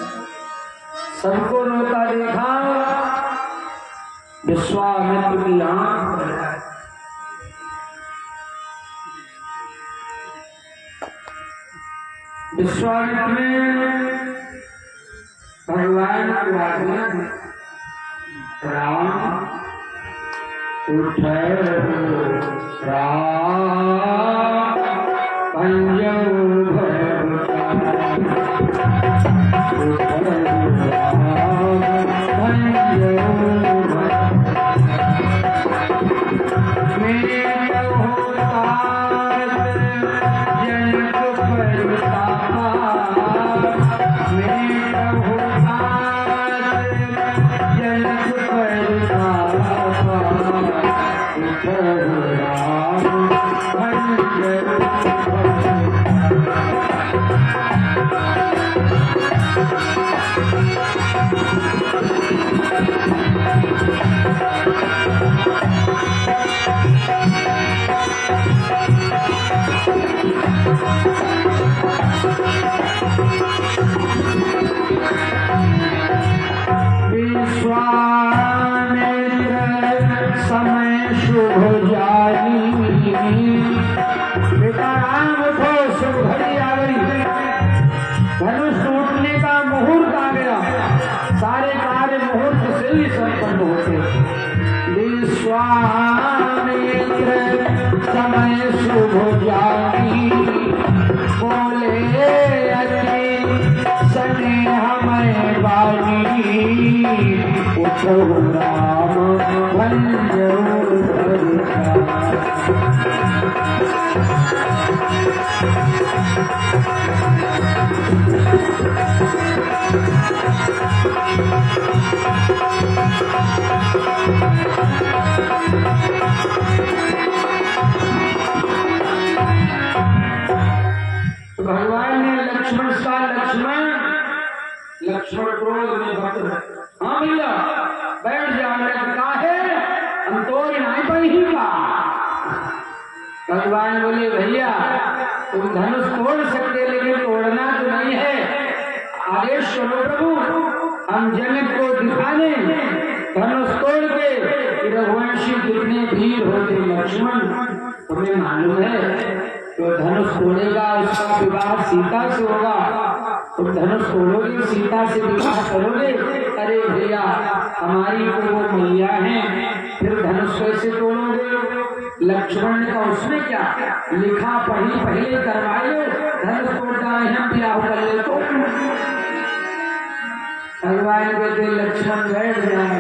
सबको रोता देखा, विश्वामित्र की आंख भर आई। विश्वामित्र ने भगवान को आज्ञा दी, राम उठ राम पंजो भरता, समय शुभ जानी, बेटा राम को शुभ घड़ी आ गई, धनुष टूटने का मुहूर्त आ गया, सारे कार्य मुहूर्त से ही संपन्न होते। विश्वामित्र समय शुभ जानी, बोले अति स्नेह में बानी, उठ कहु राम भंजऊ भगवान ने लक्ष्मण का लक्ष्मण क्रोध में भक्त है। हाँ भैया बैठ जा, कहा है हम तो नहीं पड़ी का। भगवान बोले भैया तुम धनुष तोड़ सकते लेकिन तोड़ना तो नहीं है, आदेश करो प्रभु, हम जनक को दिखाने धनुष तोड़ के रघुवंशी कितने वीर होते। लक्ष्मण तुम्हें मालूम है तो धनुष तोड़ेगा उसका विवाह सीता से होगा, तुम धनुष तोड़ोगे सीता से विवाह करोगे। अरे भैया हमारी तो वो मैया है, फिर धनुष कैसे तोड़ोगे। लक्ष्मण का उसमें क्या लिखा पढ़ी पहले करवा लो, धनुष तोड़ता है हम ब्याह कर ले तो। भगवान कहते लक्ष्मण बैठ जाए,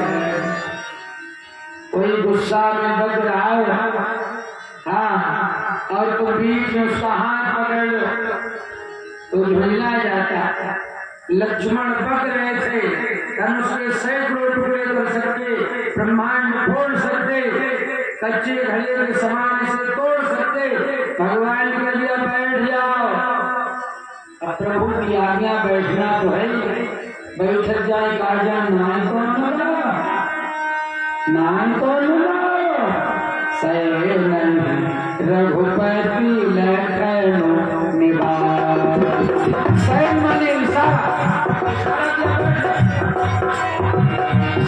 कोई गुस्सा में बज रहा है हाँ, और तो बीच में उसका हाथ पकड़ लो तो झुलना जाता। लक्ष्मण बक रहे थे, धनुष के सैकड़ों टुकड़े कर सकते, ब्रह्मांड फोड़ सकते, कच्चे घड़े के समान से तोड़ सकते। भगवान के लिए बैठ जाओ, अब प्रभु की आज्ञा बैठना तो है, बैठ जाए काजा नाम तो सैन रघुपति लखन निवास। सैन माने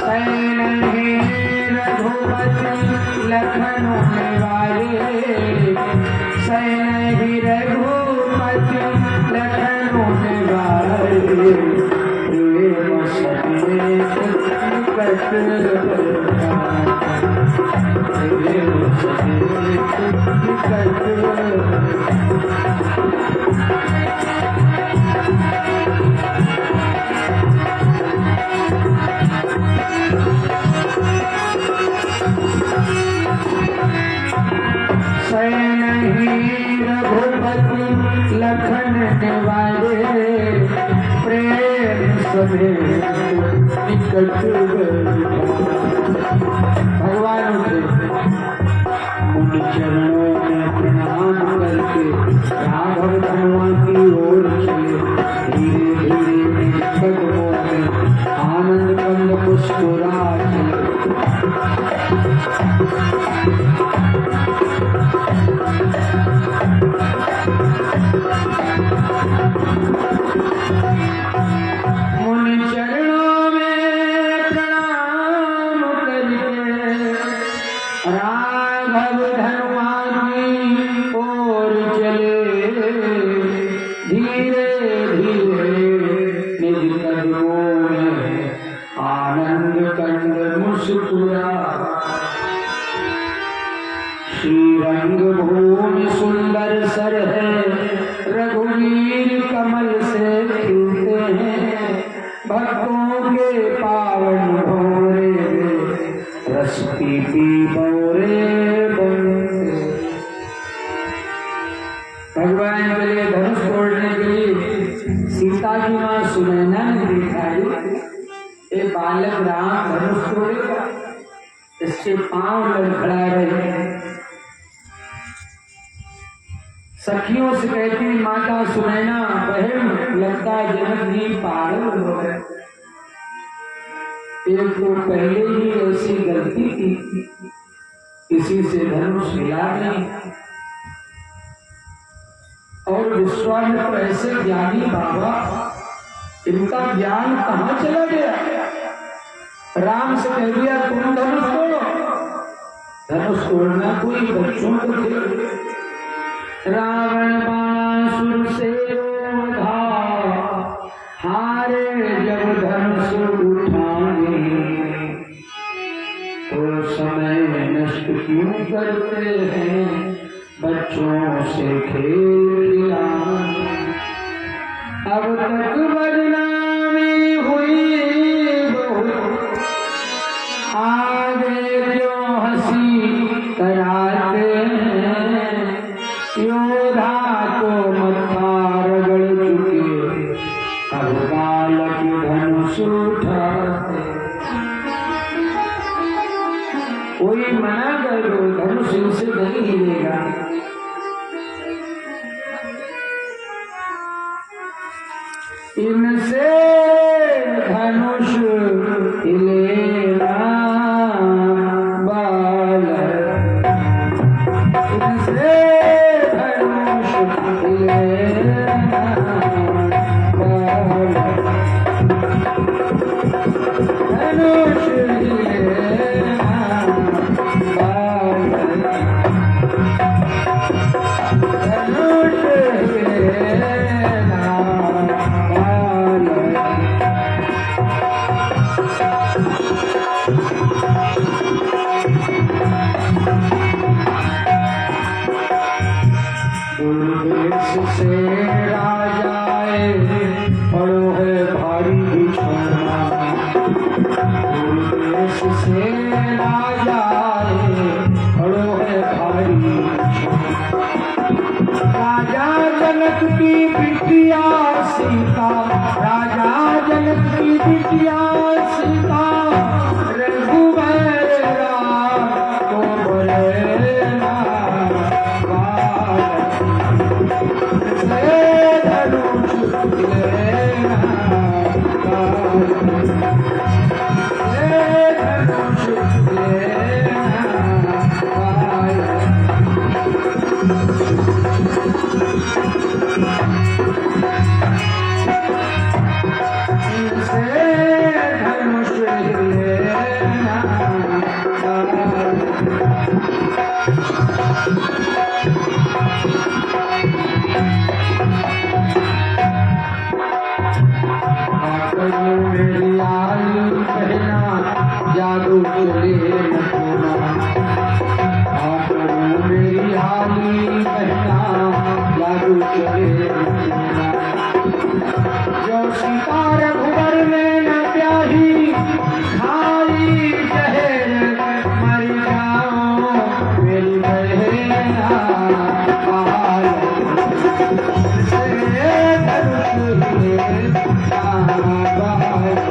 सैन रघुपति लखन निवारे, सैन ही रघुपति लखन निवारे, प्रेम समेत सैन ही रघुपति लखन निवारे, प्रेम समेत निकट। भगवान उठे, उन चरणों में प्रणाम करके राघव धनुआ की ओर चले। धीरे धीरे कदमों में आनंद कंद मुस्कुरा चले। श्रीरंग भूमि सुंदर सर है, रघुवीर कमल से खिलते हैं, भक्तों के पावन भोरे रस पी भोरे बनते। भगवान के लिए धनुष तोड़ने के लिए सीता की मां सुनैना ने दिखाई, ये बालक राम धनुष तोड़ेगा, इसके पांव लड़खड़ा रहे। सखियों से कहती माता सुनैना बहन लगता जनक जी पागल हो गए, एक तो पहले ही ऐसी गलती की, किसी से धनुष मिला नहीं, और विश्वामित्र ऐसे ज्ञानी बाबा, इनका ज्ञान कहाँ चला गया। राम से कह दिया तुम धनुष तोड़ो, धनुष तोड़ना कोई बच्चों को खेल। रावण बाणासुर से रोधा, हारे जब धनुष उठाने, तो समय नष्ट क्यों करते हैं बच्चों से खेल। अब तक बदनामी हुई बहुत, योधा को मत्था रगड़ चुके, अब बालक धनुष उठाते। कोई मना कर दो, धनुष इनसे नहीं हिलेगा। इनसे धनुष हिलेगा बालक, इनसे धनुष हिलेगा बालक, धनुष हिलेगा बालक, धनुष हिलेगा बालक। दुर्देश से राजाए पड़ो है भारी बिछौना, दुर्देश से राजाए पड़ो है भारी बिछौना। राजा जनक की बिटिया सीता, राजा जनक की बिटिया सीता, रघुवर राम को बोले ना बालक, से धनुष हिलेगा बालक, से धनुष हिलेगा बालक। से धनुष हिलेगा बालक। मेरी आली कहना जादू चले न पूरा, मेरी आली कहना जादू चले न पूरा। जो सीता रघुवर में न प्याही, खाई जहर मर जाओ मेरी बहना बालक, से धनुष हिलेगा बालक।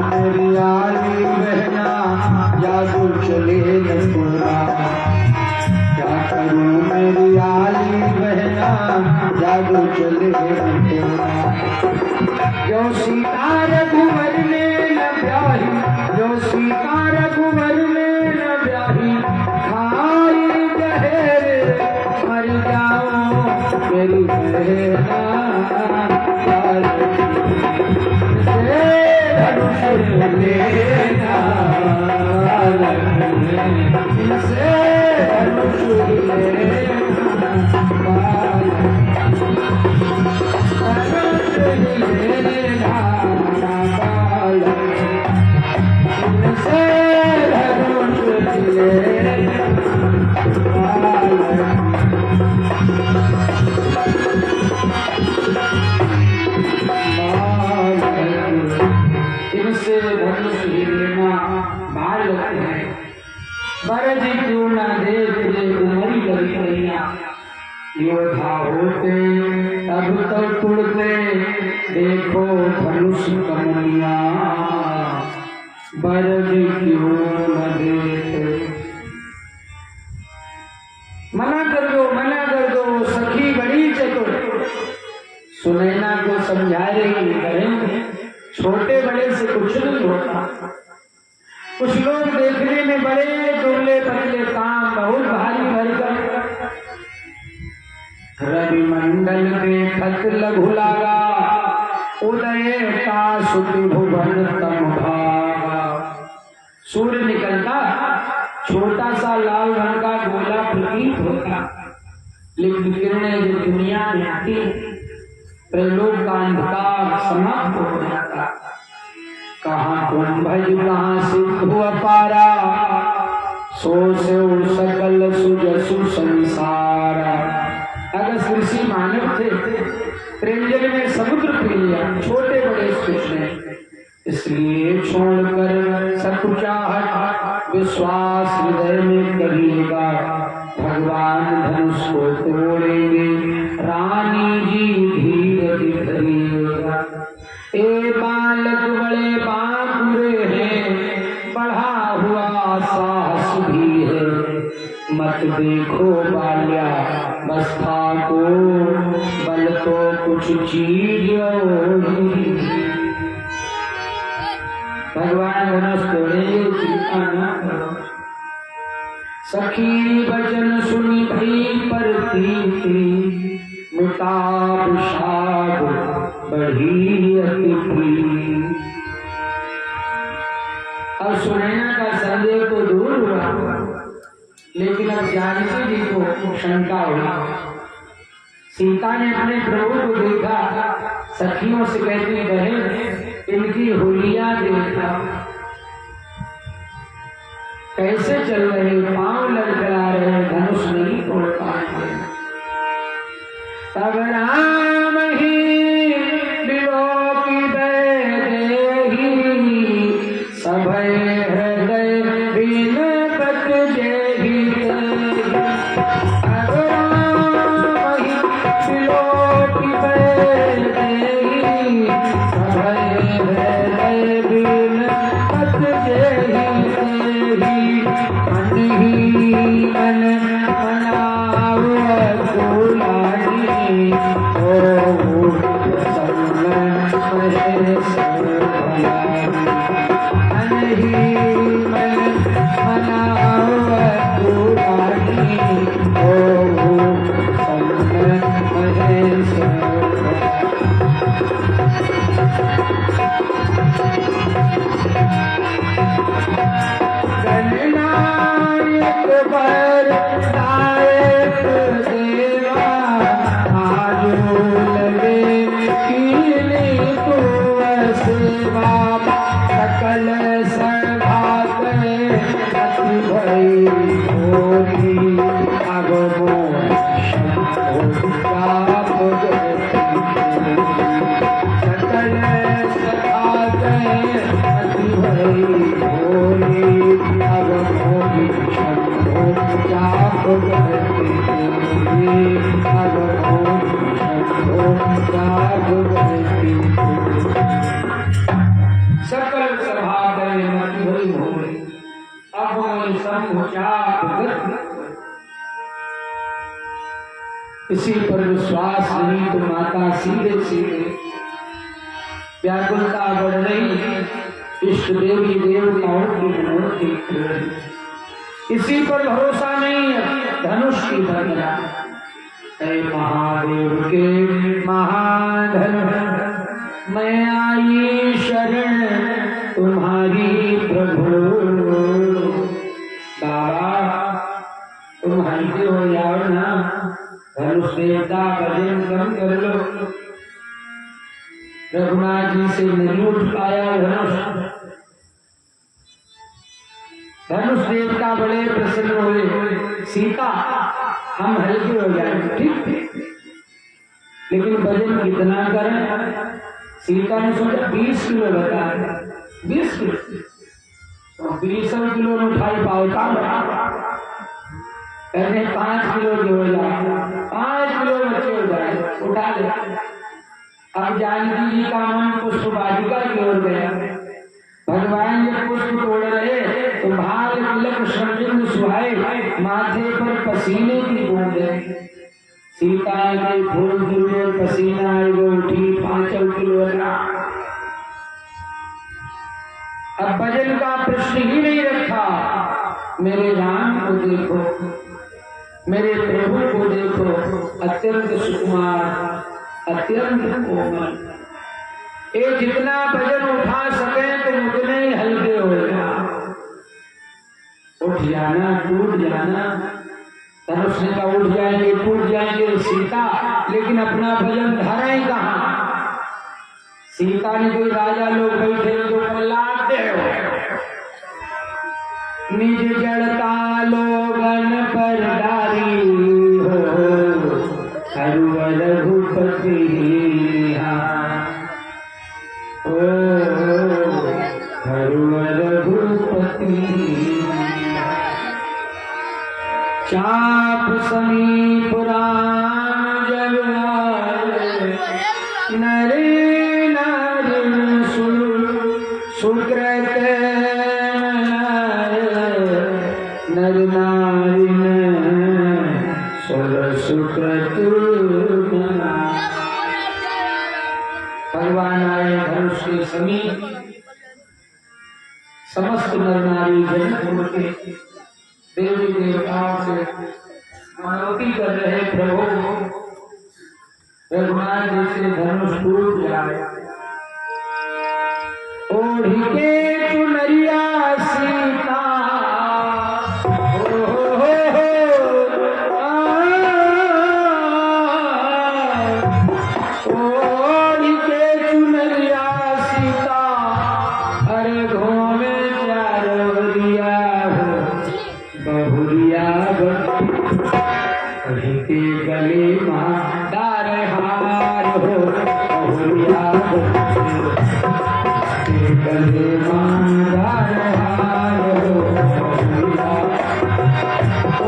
मेरी आली बहना जादू चले न पूरा, क्या करूं मेरी आली बहना जादू चले न पूरा। जो सीता रघुवर में न ब्याही, जो सीता रघुवर में न ब्याही, खाई जहर मर जाओ मेरी बहना बालक, से धनुष हिलेगा बालक, से धनुष हिलेगा बालक, धनुष हिलेगा बालक, से धनुष हिलेगा बालक। इनसे धनुष हिलना बालक है, बरज क्यों न देख ले उमरी लड़कियां, योधा होते तब तक तुड़ते देखो धनुष कमनिया, बरज क्यों न देख। मना कर दो सखी बड़ी चतुर, सुनैना को समझा रही बहन, छोटे बड़े से कुछ नहीं होता। कुछ लोग देखने में बड़े दुबले पतले, काम बहुत भारी भरकम, रवि मंडल के खत लघु लागा, उदय का सुति भुवन तम भागा। सूर्य निकलता, छोटा सा लाल रंग का गोला प्रतीत होता, लेकिन किरणें जो दुनिया में आती, प्रलोक का अंधकार समाप्त हो जाता। कहाँ कुंभज कहाँ सिंधु अपारा, सो से सकल सुजसु संसार। अगर ऋषि मानव थे, त्रिंजन में समुद्र पी लिया, छोटे बड़े कुछ नहीं, इसलिए छोड़कर सकुचाहट विश्वास हृदय में करिएगा, भगवान धनुष को तोड़ेंगे, रानी जी धीरे धरिएगा। ए बालक बड़े बांकुरे हैं, बढ़ा हुआ साहस भी है, मत देखो बाल्यावस्था को, बल तो कुछ चीज भगवान धनुष तोड़ेंगे, चिंता न करो। सखी वचन सुनी भई परती, मिटा विषाद बढ़ी अति प्रीति। अब सुनैना का संदेह तो दूर हुआ, लेकिन अब जानकी जी को शंका हुई। सीता ने अपने प्रभु को देखा, सखियों से कहती, बहन इनकी हुलिया देखा कैसे चल रहे, पांव लड़खड़ा रहे, धनुष नहीं तोड़ पाते। तब राम ही विलोकी बैदेही, सभय हृदय बिन बत जेहि। तब राम ही विलोकी बैदेही, सभय हृदय बिन बत जेहि। मन मनाव कुलानी, ओ सकल सभा करे मति भई भोरे, अब मैं इसी पर विश्वास नहीं तो माता सीधे सीधे व्याकुलता बढ़ रही, इष्ट देवी देवताओं की मनोरथी, इसी पर भरोसा नहीं, धनुष की बंधना। ऐ महादेव के महाधन, मैं आई शरण तुम्हारी प्रभु। बाबा तुम हल्के हो जाओ ना, धनुष देवता भजन कम कर लो। रघुनाथ जी से नहीं उठ पाया धनुष, धनुष देवता बड़े प्रसन्न हुए, सीता हम हल्के हो जाएंगे, ठीक, लेकिन वजन कितना करें? सीता ने सोचा 20 किलो बता, 20 किलो तो 20 किलो में उठाई पाओता, कहते 5 किलो के हो जाए, 5 किलो बच्चे हो जाए, उठा ले। अब जानकी जी का मन पुष्प वाटिका की ओर गया, भगवान जब पुष्प तोड़ रहे तो भाल तिलक श्रमबिंदु सुहाए, माथे पर पसीने की बूंदें, सीता के फूल दुर्गे पसीना आएगा, उठी 5 किलो। अब भजन का प्रश्न ही नहीं रखा, मेरे राम को देखो, मेरे प्रभु को देखो, अत्यंत सुकुमार, अत्यंत कोमल, ये जितना भजन उठा सके तो उतने ही हल्के हो जाना, उठ जाना, टूट जाना। धनुष ने कहा उठ जाएंगे, टूट जाएंगे सीता, लेकिन अपना भजन धरा ही कहाँ। सीता ने कोई राजा लोग बैठे तो लाते हो, निज जड़ता भगवान आए धनुष के समीप, समस्त नर नारी जनक के देवी देवताओं से मनोती कर रहे, प्रभु रघुनाथ जी से धनुष टूट जाए। ओढ़ी के चुनरिया सीता, ओढ़ी के चुनरिया सीता, अरे घूमे चारोरिया हो बहुरिया कहीं के गले मां डार हार हो बहुरिया गले मां डार हार हो बहुरिया।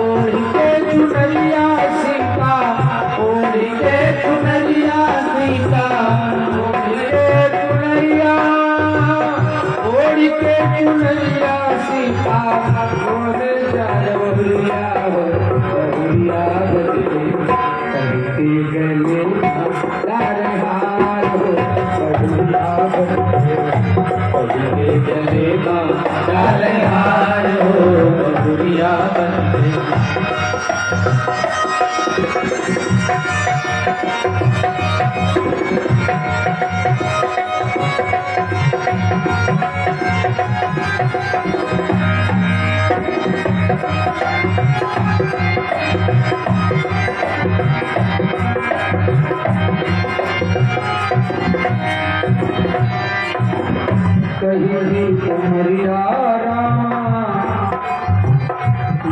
ओढ़ी के चुनरिया सीता, ओढ़ी के चुनरिया सीता, ओढ़ी के चुनरिया, ओढ़ी के चुनरिया सीता, घूमे चारोरिया हो बहुरिया कहीं के गले डार हार हो बहुरिया कहीं के गले डार हार हो बहुरिया कहीं उमरिया रामा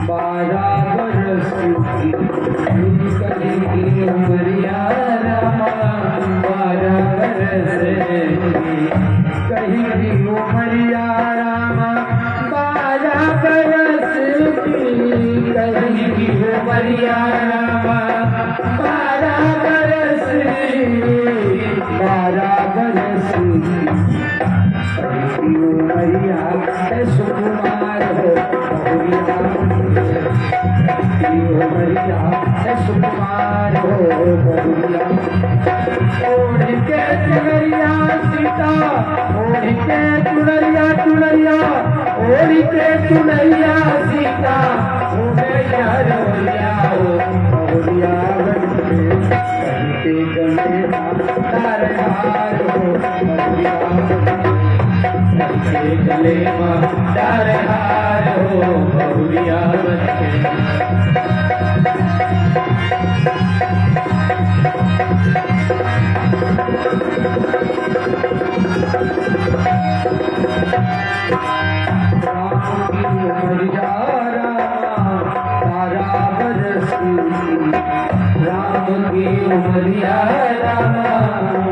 12 बरस की, कहीं उमरिया रामा 12 बरस की, कहीं उमरिया रामा 12 बरस की, कहीं उमरिया रामा 12 बरस की, 12 बरस की। उमरिया सुकुमार हो बहुरिया, उमरिया सुकुमार हो बहुरिया। ओढ़ी के चुनरिया सीता, ओढ़ी के चुनरिया चुनरिया, ओढ़ी के चुनरिया सीता, घूमे चारोरिया हो बहुरिया कहीं के गले डार हार हो बहुरिया के गले डार हार हो बहुरिया राम की उमरिया रामा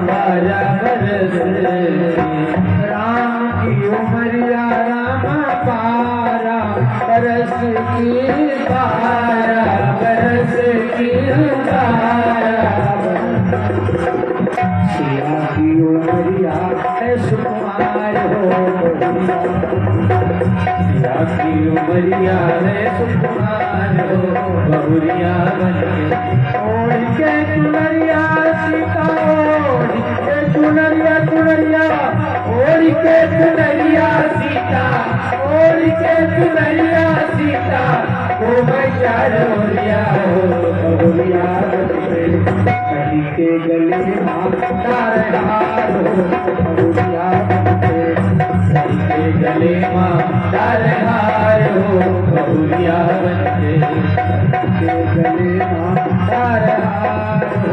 12 बरस, राम की उमरिया रामा 12 बरस की, 12 बरस की, 12 सिया की उमरिया सुकुमार हो सिया की उमरिया सुकुमार हो बहुरिया ओढ़ के चुनरिया सीता, ओढ़ के चुनरिया चुनरिया, ओढ़ के चुनरिया सीता, ओढ़ के चुनरिया सीता, ओ भैया रोरिया हो बहुरिया कहीं के गले डार हार हो बहुरिया कहीं के गले डार हार हो बहुरिया के गले डार हार हो।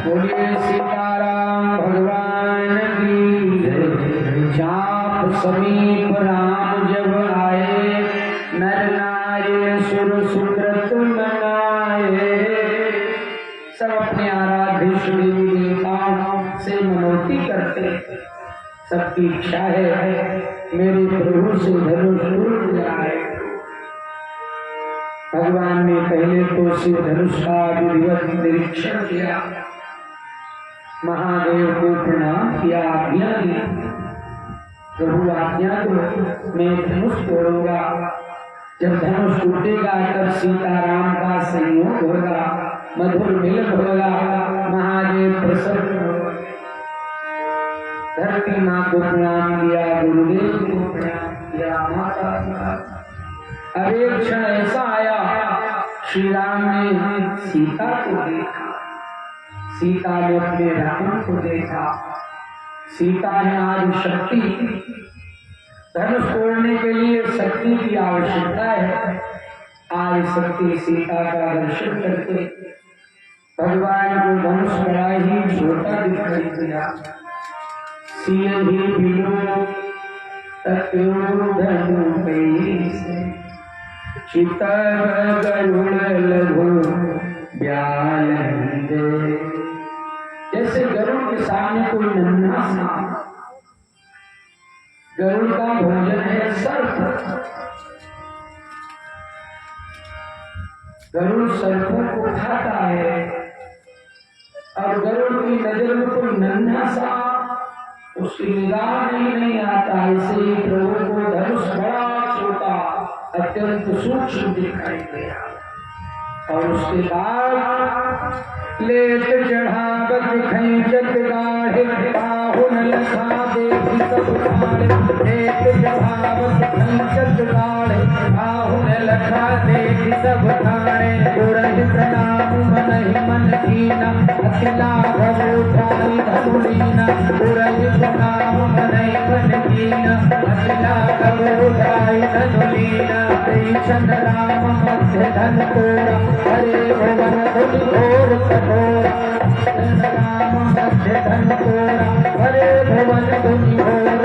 बोलिए सीताराम भगवान की। चाप समीप राम जब आए, नर नारी सुर सुकृत मनाए। सब अपने आराध्य श्री देवताओं से मनोती करते, सबकी इच्छा है मेरे प्रभु से धनुष टूट जाए। भगवान ने पहले तो शिव धनुष का विधिवत निरीक्षण किया, महादेव को प्रणाम किया, आज्ञा दी, प्रभु आज्ञा दो मैं धनुष तोड़ूंगा। जब धनुष टूटेगा तब सीताराम का संयोग होगा, मधुर मिलन होगा, महादेव प्रसन्न होगा। धरती माँ को प्रणाम किया, गुरुदेव को प्रणाम किया, माता अब एक क्षण ऐसा आया, श्री राम ने सीता को देखा, सीता ने अपने राम को देखा। सीता ने आज शक्ति, धनुष तोड़ने के लिए शक्ति की आवश्यकता है। आज शक्ति सीता का दर्शन करके भगवान को धनुष बड़ा ही छोटा दिखाई दिया। सिय ही बिलो तत्यो धनु कैसे, चितर गरुड़ लघु ब्यालंदे। जैसे गरुड़ के सामने कोई नन्हा सा, गरुड़ का भोजन है सर्प, गरुड़ सर्पों को खाता है, और गरुड़ की नजर में कोई नन्हा सा, उसकी निगाह नहीं आता। ऐसे ही प्रभु को धनुष बड़ा छोटा अत्यंत सूक्ष्म दिखाई दिया। और उसके बाद लेट चढ़ावत खैंचत गाढ़े, बाहुन लखा देखी सब ठाणे। लेट चढ़ावत खैंचत गाढ़े, बाहुन लखा देखी सब ठाणे। गुरहि प्रणाम मनहि मन कीना, अति लाघव उठाई धनुलीना। गुरहि प्रणाम मनहि मन कीना, अति लाघव उठाई धनुलीना। कृष्ण राम मध्य धन तोरा, हरे भवन धुनि घोर कठोरा। कृष्ण राम मध्य धन तोरा, हरे भवन धुनि घोर।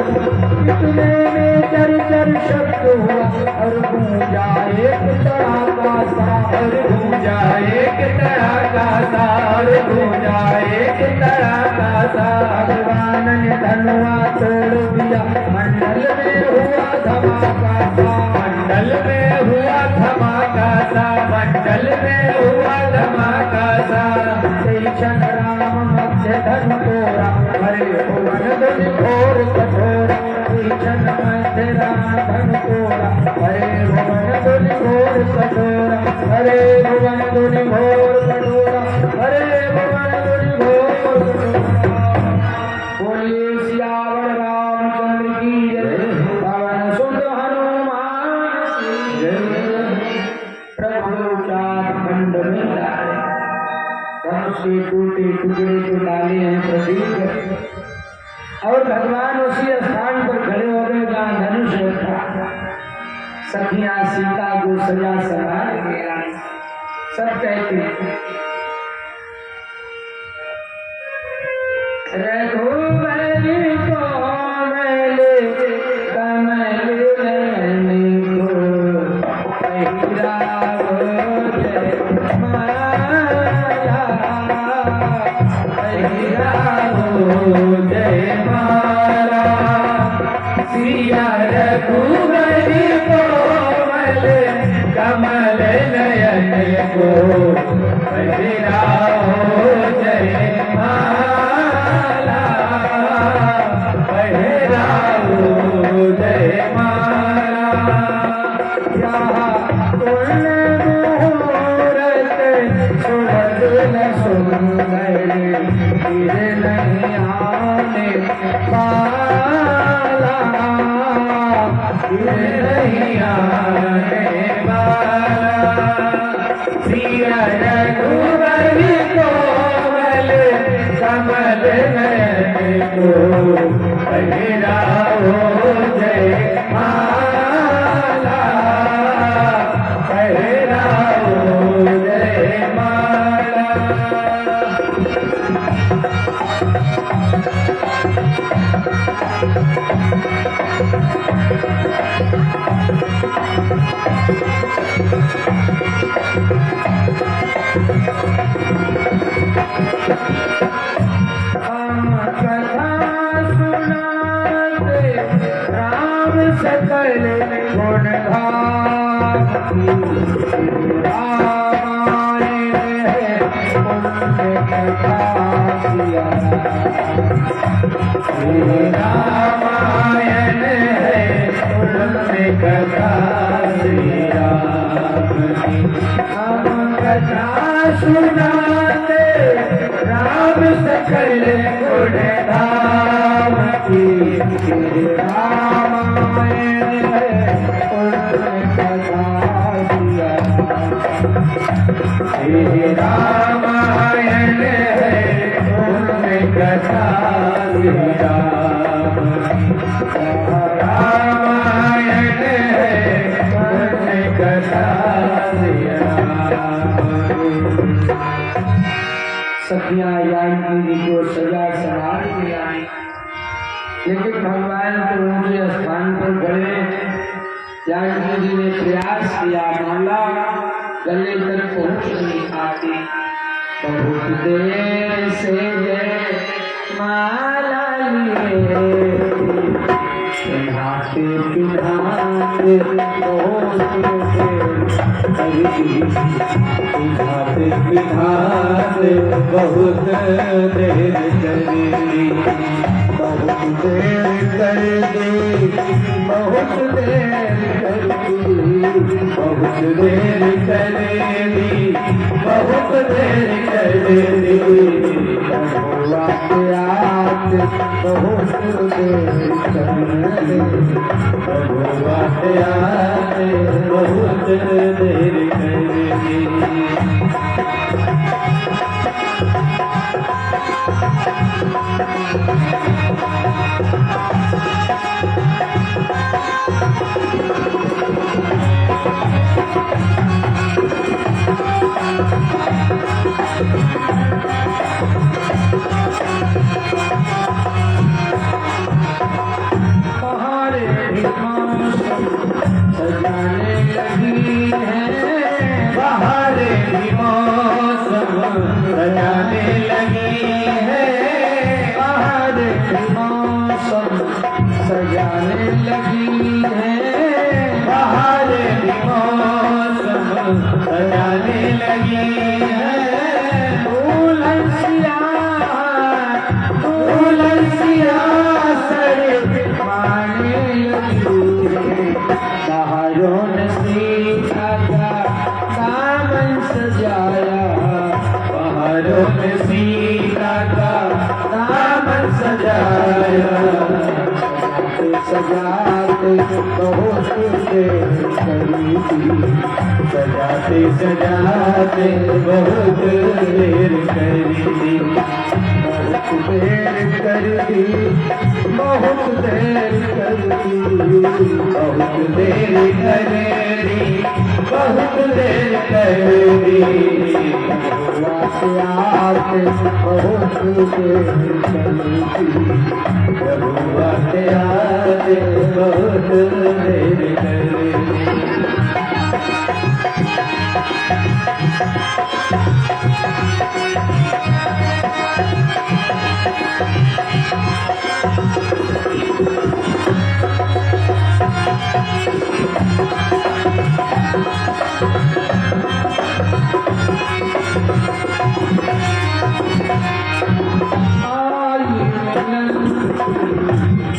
इतने में चर चर शब्द हुआ, और गूंजा एक तड़ाका सा, और गूंजा एक तड़ाका सा, और गूंजा एक तड़ाका सा। भगवान ने धनुआ तोड़ दिया, मंडल में हुआ धमाका सा, मंडल में हुआ धमाका सा, मंडल में हुआ धमाका सा। कृष्ण राम मध्य धन तोरा, हरे भुवन धुनि घोर कठोरा। कृष्ण मध्य राम धन तोरा, हरे भुवन धुनि घोर कठोरा। हरे भुवन धुनि घोर कठोरा, हरे भुवन धुनि घोर कठोरा। बोलिए सियावर रामचंद्र की जय, पवन सुत हनुमान की जय। प्रभु चार खंड में डाले, धनुष के टूटे टुकड़े को डाले हैं प्रदीप, और भगवान उसी स्थान पर खड़े हो गए जहाँ धनुष था। सखियां सीता को सजा संभाल गया। सब कहते रघुबरी को मैले कमल नयन को, पहिराओ जय माला, पहिराओ जय माला। सिया रघुबरी कोमल कमल नयन को, पहिराओ जय माला, पहिराओ जय माला। पुण्य मुहूर्त सुभद्र सुंदर, गिर नहीं आने वाला, गिर नहीं आने वाला। सिया रघुबरी कोमल कमल नयन को, पहिराओ जय माला, पहिराओ जय माला। हम कथा सुना कथा सुनाते राम सकल गुण धाम की रामायण है उन्होंने कथा दिया रामायण है उन्होंने कथा दिया रामायण है उन्होंने कथा दिया। सखियां जानकी जी को सजा संभाल दिया, लेकिन भगवान को ऊंचे स्थान पर गए। जानकी जी ने प्रयास किया, माला गले तक पहुंच नहीं पाती। बहुत देर से गए माला लिए पिन्हाते पिन्हाते बहुत पिन्हाते पिन्हाते बहुत देर कर दी, बहुत देर कर दी, बहुत देर कर दी, बहुत देर कर दी, बहुत देर कर दी। बहुत देर कर दी, बहुत देर कर दी। सजाने लगी है बहारे भी मौसम सजाने लगी है, बहारे भी मौसम सजाने लगी है, बहारे भी मौसम सजाने लगी है। दुल्हनिया सड़े माने लगी है, बहारों ने सीता का दामन सजाया, बहारों ने सीता का दामन सजाया। सजाते बहुत देर करी थी, सजाते सजाते बहुत देर करी थी, बहुत देर कर दी, बहुत देर कर दी, बहुत देर कर दी, बहुत देर कर दी। आते आते बहुत देर कर दी, आते आते बहुत देर कर दी।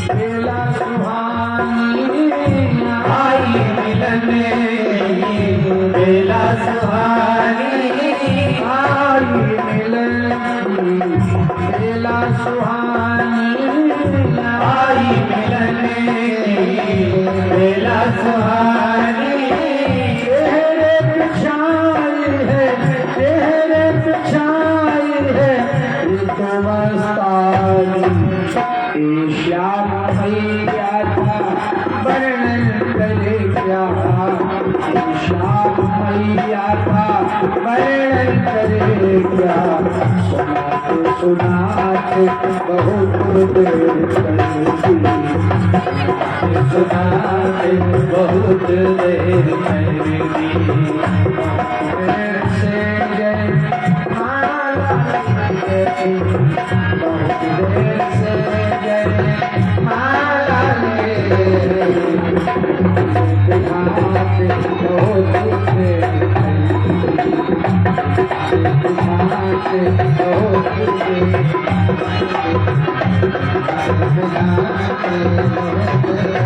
बेला सुहानी आई मिलन, बेला सुहानी आई मिलन, बेला सुहानी आई मिलन, बेला सुहानी। तेरे पिछाई है, तेरे पिछाई है तो मस्तानी, श्याम मैया था वर्णन करे क्या, श्याम मैया था वर्णन करे क्या। सुनाते सुनाते बहुत देर कर दी, सुनाते बहुत देर कर दी। देर से गए माला लेके, बहुत देर से गए माला लेके, बिठाते बहुत देर कर दी, बिठाते बहुत देर, बिठाते बहुत देर।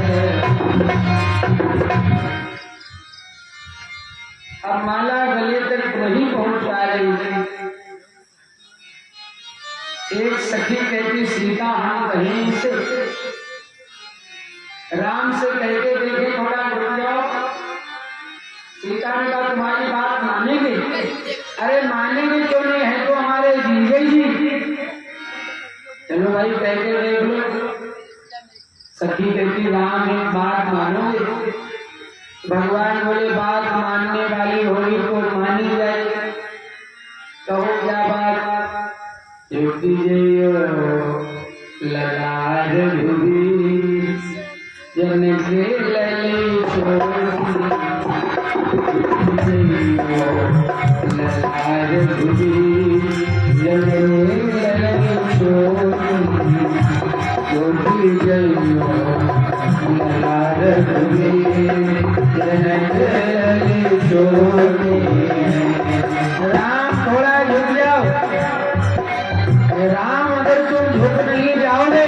अब माला गले तक वही पहुंच एक सखी कहती सीता हम कहीं से, राम से कहते देखे थोड़ा रुक जाओ। सीता ने कहा तुम्हारी बात मानेंगे? अरे मानेंगे क्यों नहीं, है तो हमारे जीजे जी। चलो भाई कहते देख लो। सखी कहती राम एक बात मानोगे? भगवान बोले बात मानने वाली होगी तो मानी जाएगी। कहो क्या बात? युक्ति ललार भुवि जन के लली छोटी, ललार भुवि जन के लली छोटी, छोटी जइयो ललार भुवि जन के लली छोटी। राम थोड़ा झुक जाओ। राम अगर तुम झुक नहीं जाओगे,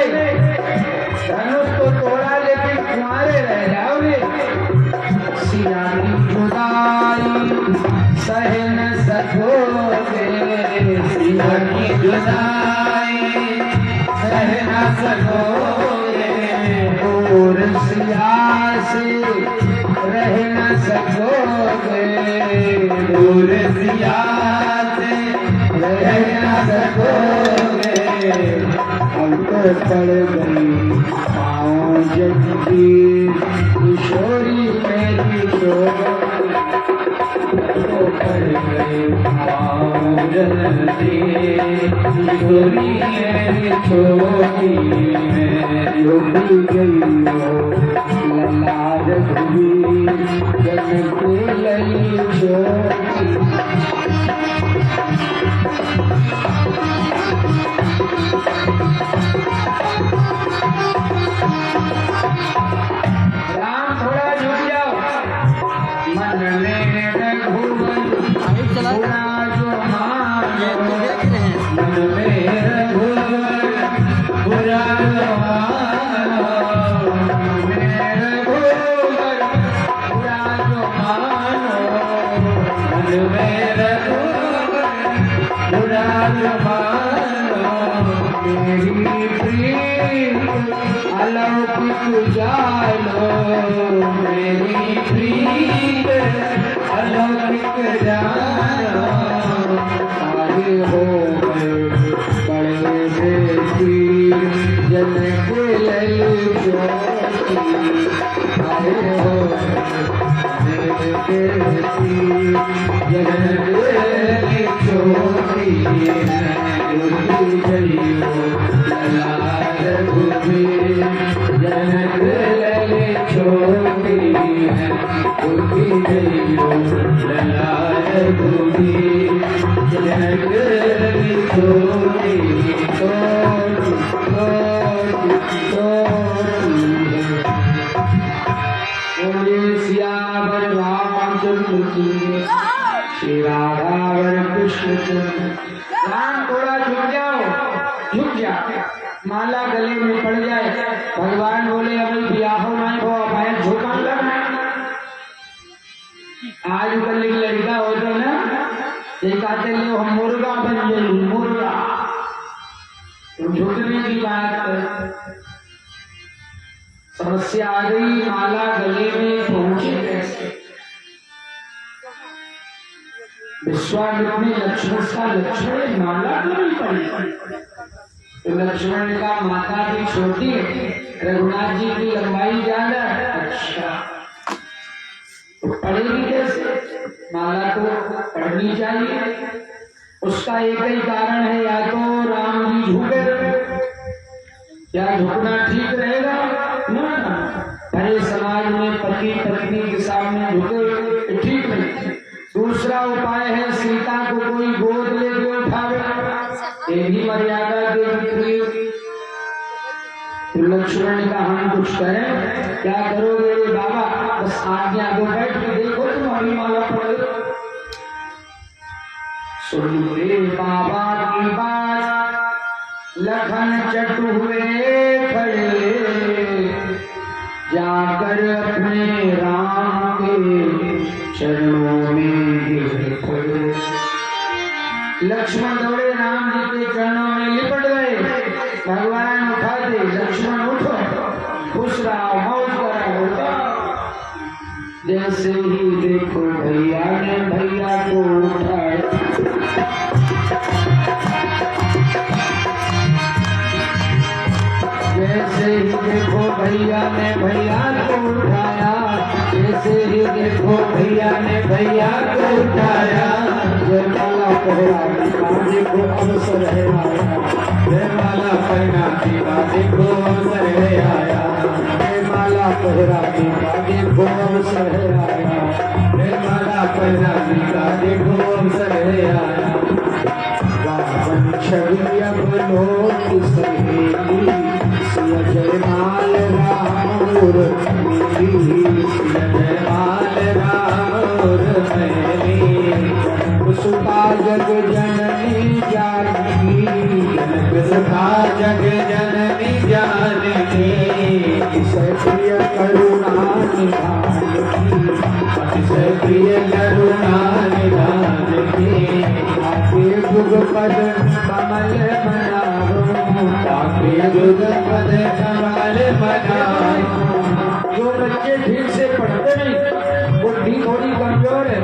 धनुष को तोड़ा लेकिन तुम्हारे रह जाओगे। सिया की जुदाई सह न सकोगे, सिया की जुदाई सह न सकोगे, और सिया से रह न सकोगे, दूर सिया से रह न सकोगे। अब तो पड़ गई पाँव जगदीश किशोरी मेरी छोटी, तो पड़ गई पाँव जगदीश किशोरी मेरी छोटी, योगी गई ललार भुवि जन के लली छोटी। अलौकिक जानो मेरी प्रीत, अलौकिक जानो आगे हो गए बड़े बेटी जन के लली छोटी, आगे हो गए बेटी जन के लली छोटी, योगी जइयो ललार भुवि जन के लली छोटी, योगी जइयो ललार भुवि जन के लली छोटी, छोटी छोटी छोटी। बोले सियावर रामचंद्र की, श्री राधावर कृष्ण चंद्र। राम थोड़ा झुक जाओ, झुक जा, माला गले में पड़ जाए। भगवान बोले अभी ब्याह नहीं हो पाए, झुका लगना। आजकल एक लड़का हो तो ना ये कहते ले हम मुर्गा बन गए, मुर्गा। तो झुकने की बात समस्या आ गई, माला गले में पहुंचे कैसे? विश्वामित्र ने लक्ष्मण का लक्ष्मण माला नहीं पड़ी, तो लक्ष्मण ने कहा माता भी छोटी है, रघुनाथ जी की लंबाई ज्यादा है। अच्छा तो पढ़ेगी कैसे? माला तो पढ़नी चाहिए। उसका एक ही कारण है, या तो राम जी झुके, क्या झुकना ठीक रहेगा? हरे समाज में पति पत्नी के सामने झुके ठीक नहीं। दूसरा उपाय है सीता को कोई गोद लेके उठावे, ये भी मर्यादा देवी। लक्ष्मण का हम कुछ करें, क्या करोगे बाबा? बस आज्ञा दो, बैठ के देखो तुम अभी माला पढ़। सुन रे बाबा की बात, लखन चट हुए खड़े, जाकर अपने राम के चरणों में गिर पड़े। लक्ष्मण दौड़े राम जी के चरणों में लिपट गए। भगवान उठा दे, लक्ष्मण उठो, खुश रहो, मौज करो। जैसे ही देखो भैया ने भैया को उठाया, जैसे ही देखो भैया ने भैया को उठाया, जैसे ही देखो भैया ने भैया को उठाया। जयमाला पहरा दीवा देखो अवसर है आया, जयमाला पहरा दीवा देखो अवसर है आया, जयमाला पहरा दीवा देखो अवसर है आया, जयमाला पहरा दीवा देखो अवसर है आया। वाहन छवि अब लोक सहेली, सिया जयमाल राम और मेरी, सिया जयमाल राम और मेरी। सुता जग जननी जानकी, जनक सुता जग जननी जानकी, किसे प्रिय करुणा निधान की, किसे प्रिय करुणा निधान की। आके जुग पद कमल बनाओ, आके जुग पद कमल बनाओ। जो बच्चे ठीक से पढ़ते नहीं, बुद्धि थोड़ी कमजोर है,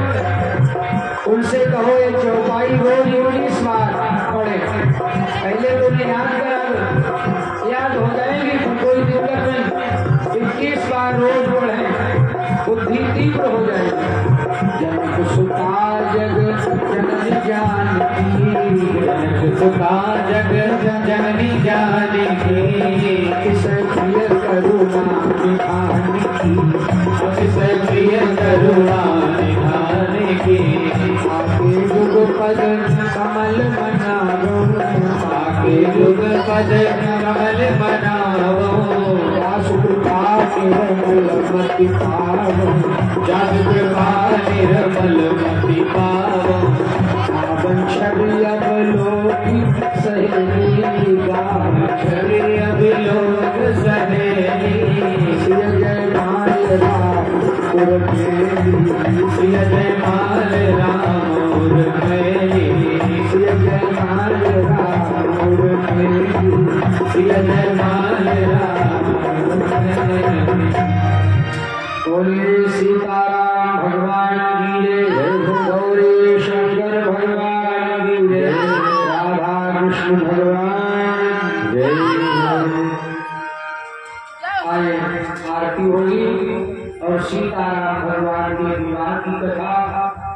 उनसे कहो ये चौपाई रोज 19 बार पढ़े। पहले तो याद करा दो, याद हो जाएंगे तो कोई दिक्कत नहीं। 21 बार रोज पढ़े, बुद्धि तीव्र हो जाएगी। जनक सुता जग जननी जानकी, जनक सुता जग जननी जानकी, किसे प्रिय करुणा निधान की, किसे प्रिय करुणा निधान की। आके जुग पद कमल बनाओ, आके जुग पद कमल बनाओ। दास कृपा निर्मल मति पावो, जस कृपा निर्मल मति पावो। आवन छवि अब लोक सहेली, गावन छवि अब लोक सहेली। सिया जयमाल राम और मेरी, सिया जयमाल राम और मेरी, सिया जयमाल राम और मेरी, सिया जयमाल राम और मेरी। बोलिए सीताराम भगवान की जय, जय गौरी शंकर भगवान की जय, राधा कृष्ण भगवान जय। आए आरती होगी और सीताराम भगवान के विवाह की कथा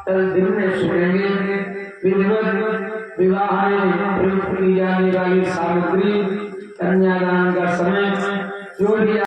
कल दिन में सुनेंगे। विधिवत विवाह में प्रयुक्त की जाने वाली सामग्री, कन्यादान का समय, जो भी